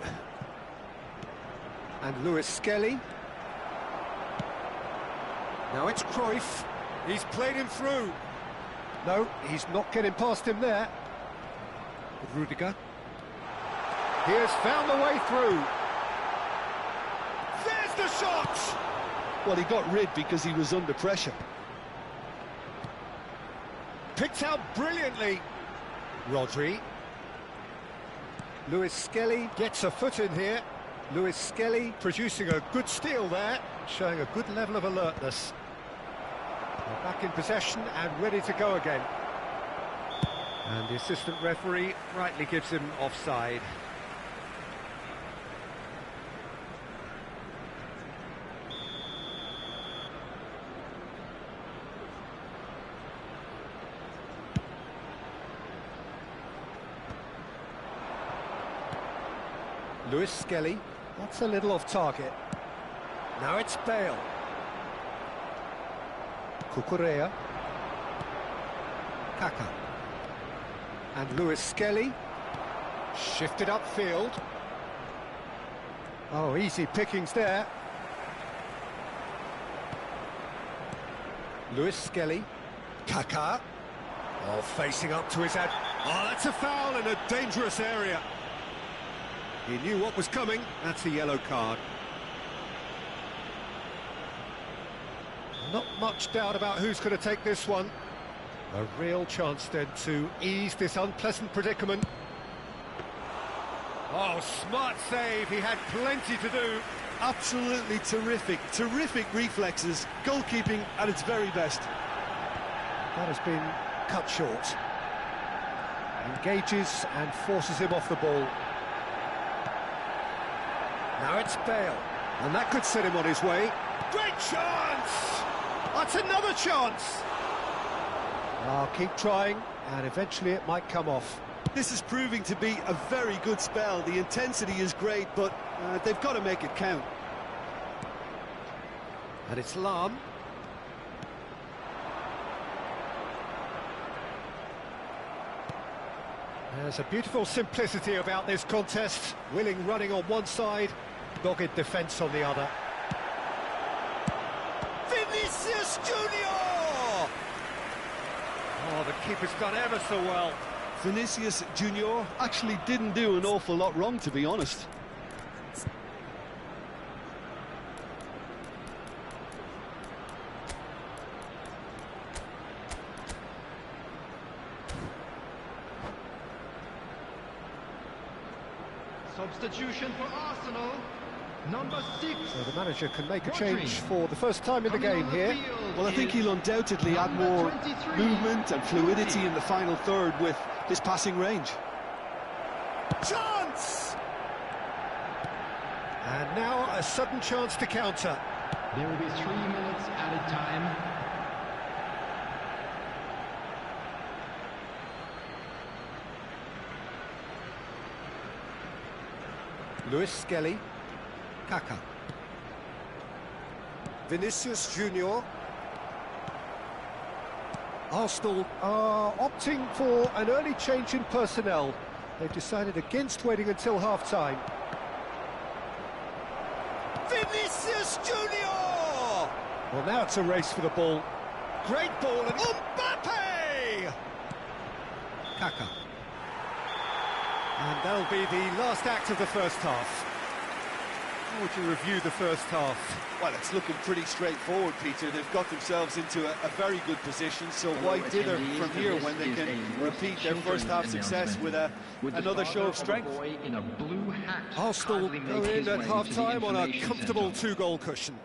And Lewis Skelly. Now it's Cruyff. He's played him through. No, he's not getting past him there. With Rudiger. He has found the way through. There's the shot! Well, he got rid because he was under pressure. Picked out brilliantly. Rodri. Lewis Skelly gets a foot in here. Lewis Skelly producing a good steal there, showing a good level of alertness. They're back in possession and ready to go again. And the assistant referee rightly gives him offside. Lewis Skelly, that's a little off target. Now it's Bale. Cucurella. Kaka. And Lewis Skelly, shifted upfield. Oh, easy pickings there. Lewis Skelly. Kaka. Oh, facing up to his head. Oh, that's a foul in a dangerous area. He knew what was coming. That's a yellow card. Not much doubt about who's going to take this one. A real chance then to ease this unpleasant predicament. Oh, smart save. He had plenty to do. Absolutely terrific reflexes. Goalkeeping at its very best. That has been cut short. Engages and forces him off the ball. Now it's Bale, and that could set him on his way. Great chance! That's another chance! I'll keep trying, and eventually it might come off. This is proving to be a very good spell. The intensity is great, but they've got to make it count. And it's Lam. There's a beautiful simplicity about this contest. Willing running on one side, dogged defence on the other. Vinicius Junior! Oh, the keeper's done ever so well. Vinicius Junior actually didn't do an awful lot wrong, to be honest. Substitution for Arsenal, number 6. So the manager can make a change for the first time in the game here. Well, I think he'll undoubtedly add more movement and fluidity in the final third with his passing range. Chance! And now a sudden chance to counter. There will be 3 minutes added time. Lewis Skelly. Kaka. Vinicius Junior. Arsenal are opting for an early change in personnel. They've decided against waiting until half-time. Vinicius Junior! Well, now it's a race for the ball. Great ball, and Mbappe! Kaka. And that'll be the last act of the first half. How would you review the first half? Well, it's looking pretty straightforward, Peter. They've got themselves into a very good position, so why dither from here when they can repeat their first half success with another show of strength? Arsenal go in at half-time on a comfortable 2-goal cushion.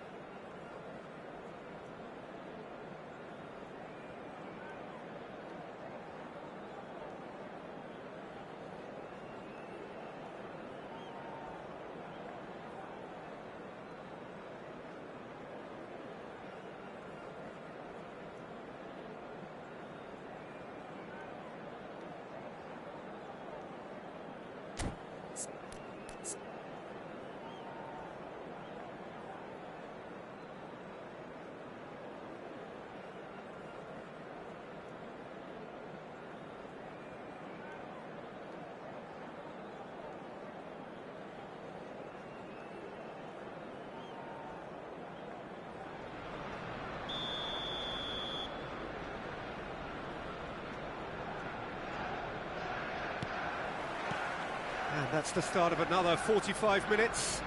And that's the start of another 45 minutes.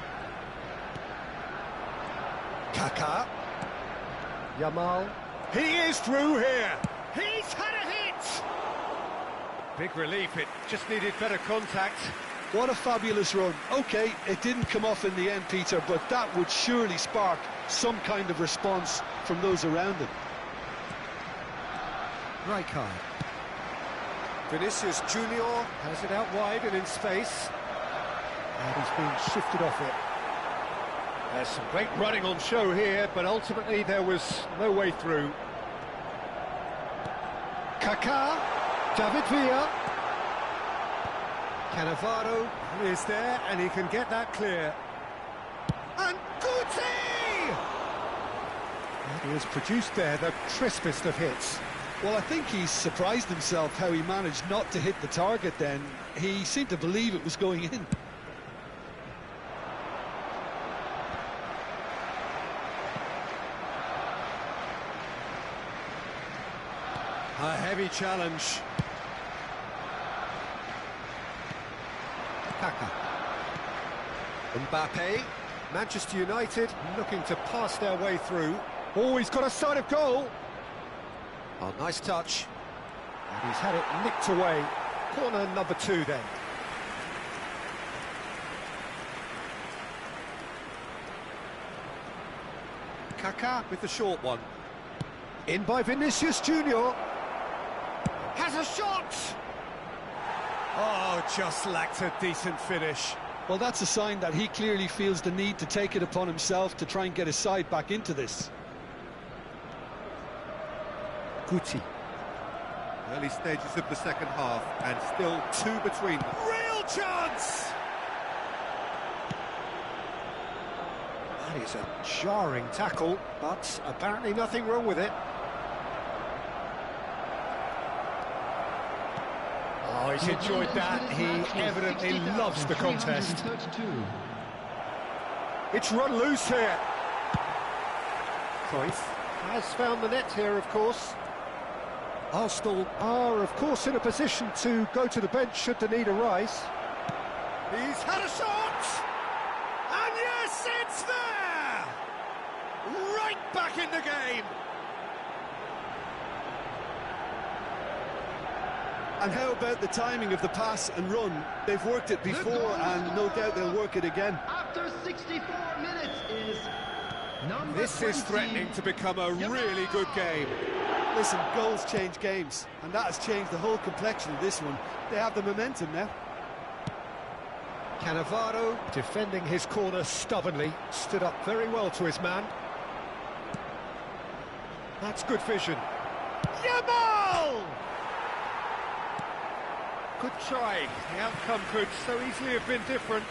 Kaka. Yamal. He is through here. He's had a hit! Big relief, it just needed better contact. What a fabulous run. OK, it didn't come off in the end, Peter, but that would surely spark some kind of response from those around him. Rijkaard. Vinicius Junior has it out wide and in space. And he's being shifted off it. There's some great running on show here, but ultimately there was no way through. Kaká, David Villa. Cannavaro is there, and he can get that clear. And Guti! He has produced there the crispest of hits. Well, I think he's surprised himself how he managed not to hit the target then. He seemed to believe it was going in. A heavy challenge. Kaká. Mbappe. Manchester United looking to pass their way through. Oh, he's got a sight of goal. Oh, nice touch. And he's had it nicked away. Corner number 2 then. Kaká with the short one. In by Vinicius Junior. Has a shot! Oh, just lacked a decent finish. Well, that's a sign that he clearly feels the need to take it upon himself to try and get his side back into this. Guti. Early stages of the second half, and still 2 between them. Real chance! That is a jarring tackle, but apparently nothing wrong with it. Oh, he's enjoyed that. He evidently loves the contest. It's run loose here. Cruyff has found the net here, of course. Arsenal are, of course, in a position to go to the bench should the need arise. He's had a shot! And yes, it's there! Right back in the game! And how about the timing of the pass and run? They've worked it before and no doubt they'll work it again. After 64 minutes is number This 20. is threatening to become a really good game. Listen, goals change games, and that has changed the whole complexion of this one. They have the momentum now. Cannavaro defending his corner stubbornly, stood up very well to his man. That's good vision. Yamal! Good try. The outcome could so easily have been different.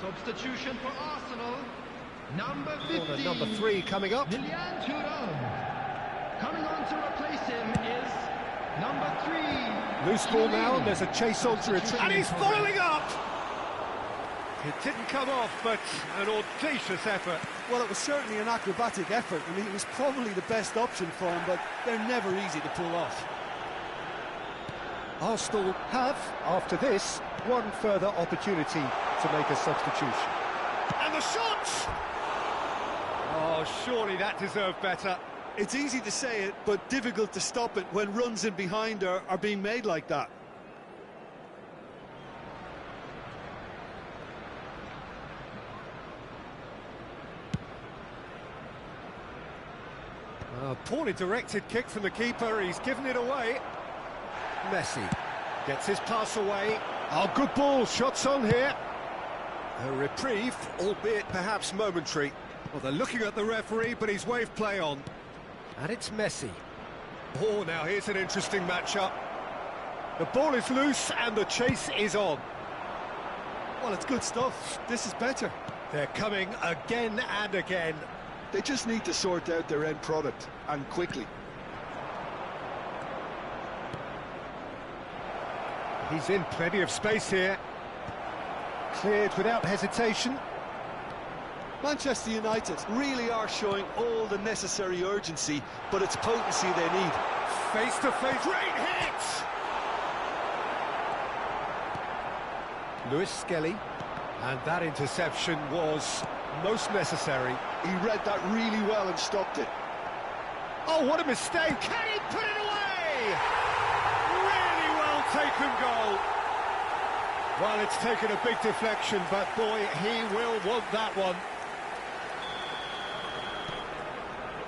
Substitution for Arsenal, number 15. Corner number 3 coming up. Coming on to replace him is number 3. Loose ball now, and there's a chase on to retrieve. And he's following up! It didn't come off, but an audacious effort. Well, it was certainly an acrobatic effort. I mean, it was probably the best option for him, but they're never easy to pull off. Arsenal have, after this, one further opportunity to make a substitution. And the shot! Oh, surely that deserved better. It's easy to say it, but difficult to stop it when runs in behind are being made like that. A poorly directed kick from the keeper, he's given it away. Messi gets his pass away. Oh, good ball, shots on here. A reprieve, albeit perhaps momentary. Well, they're looking at the referee, but he's waved play on. And it's Messi. Oh, now here's an interesting matchup. The ball is loose and the chase is on. Well, it's good stuff. This is better. They're coming again and again. They just need to sort out their end product, and quickly. He's in plenty of space here. Cleared without hesitation. Manchester United really are showing all the necessary urgency, but it's potency they need. Face-to-face, great hit! Lewis Skelly, and that interception was most necessary. He read that really well and stopped it. Oh, what a mistake! Can he put it away? Really well taken goal. Well, it's taken a big deflection, but boy, he will want that one.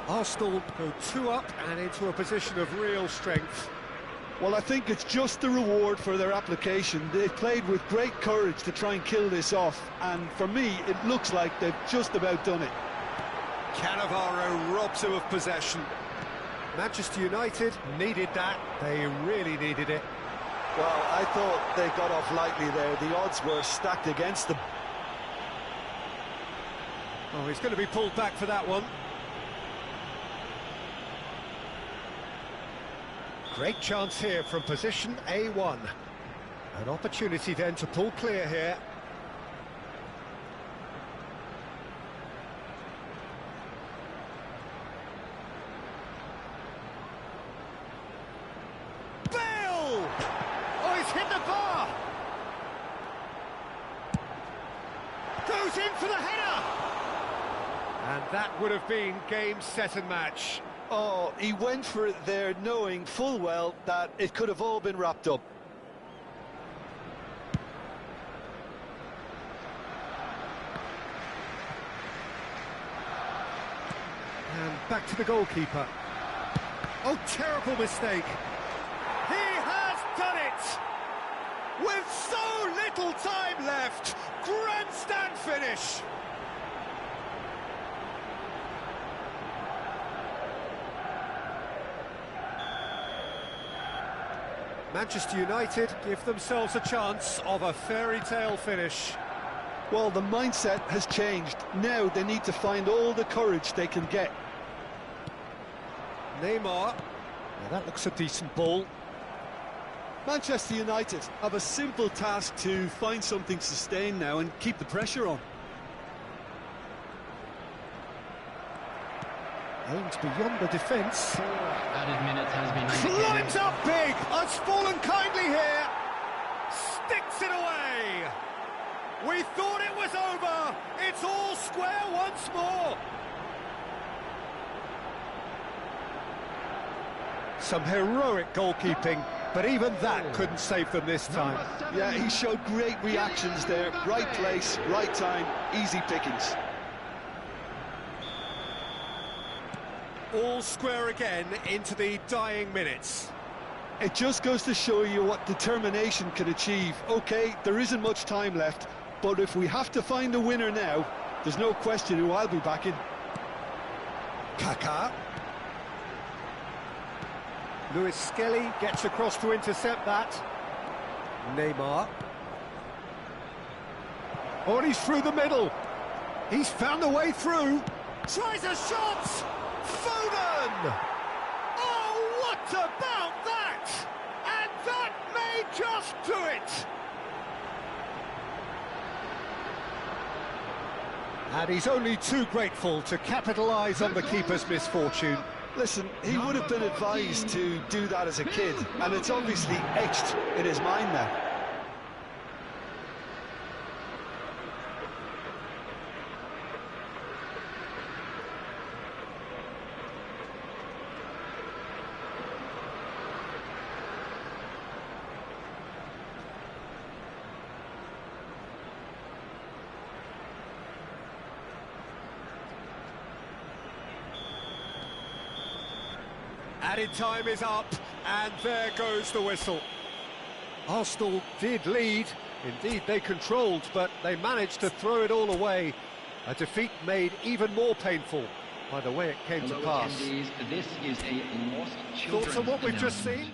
Arsenal go 2 up and into a position of real strength. Well, I think it's just the reward for their application. They've played with great courage to try and kill this off, and for me, it looks like they've just about done it. Cannavaro robs him of possession. Manchester United needed that. They really needed it. Well, I thought they got off lightly there. The odds were stacked against them. Oh, he's going to be pulled back for that one. Great chance here from position A1. An opportunity then to pull clear here. Bale! Oh, he's hit the bar! Goes in for the header! And that would have been game, set and match. Oh, he went for it there, knowing full well that it could have all been wrapped up. And back to the goalkeeper. Oh, terrible mistake. He has done it! With so little time left. Grandstand finish. Manchester United give themselves a chance of a fairy tale finish. Well, the mindset has changed. Now they need to find all the courage they can get. Neymar. Now that looks a decent ball. Manchester United have a simple task to find something sustained now and keep the pressure on. Aimed beyond the defence. 4 added minutes has been indicated. Climbs up big! Has fallen kindly here! Sticks it away! We thought it was over! It's all square once more! Some heroic goalkeeping, but even that couldn't save them this time. Yeah, he showed great reactions there. Right place, right time, easy pickings. All square again into the dying minutes. It just goes to show you what determination can achieve. OK, there isn't much time left, but if we have to find a winner now, there's no question who I'll be backing. Kaká. Lewis Skelly gets across to intercept that. Neymar. Oh, and he's through the middle. He's found a way through. Tries a shot! Foden! Oh, what about that? And that may just do it! And he's only too grateful to capitalise on the keeper's misfortune. Listen, he would have been advised to do that as a kid, and it's obviously etched in his mind now. Added time is up, and there goes the whistle. Arsenal did lead, indeed they controlled, but they managed to throw it all away. A defeat made even more painful by the way it came to pass. This is a lost Thoughts on what we've just seen?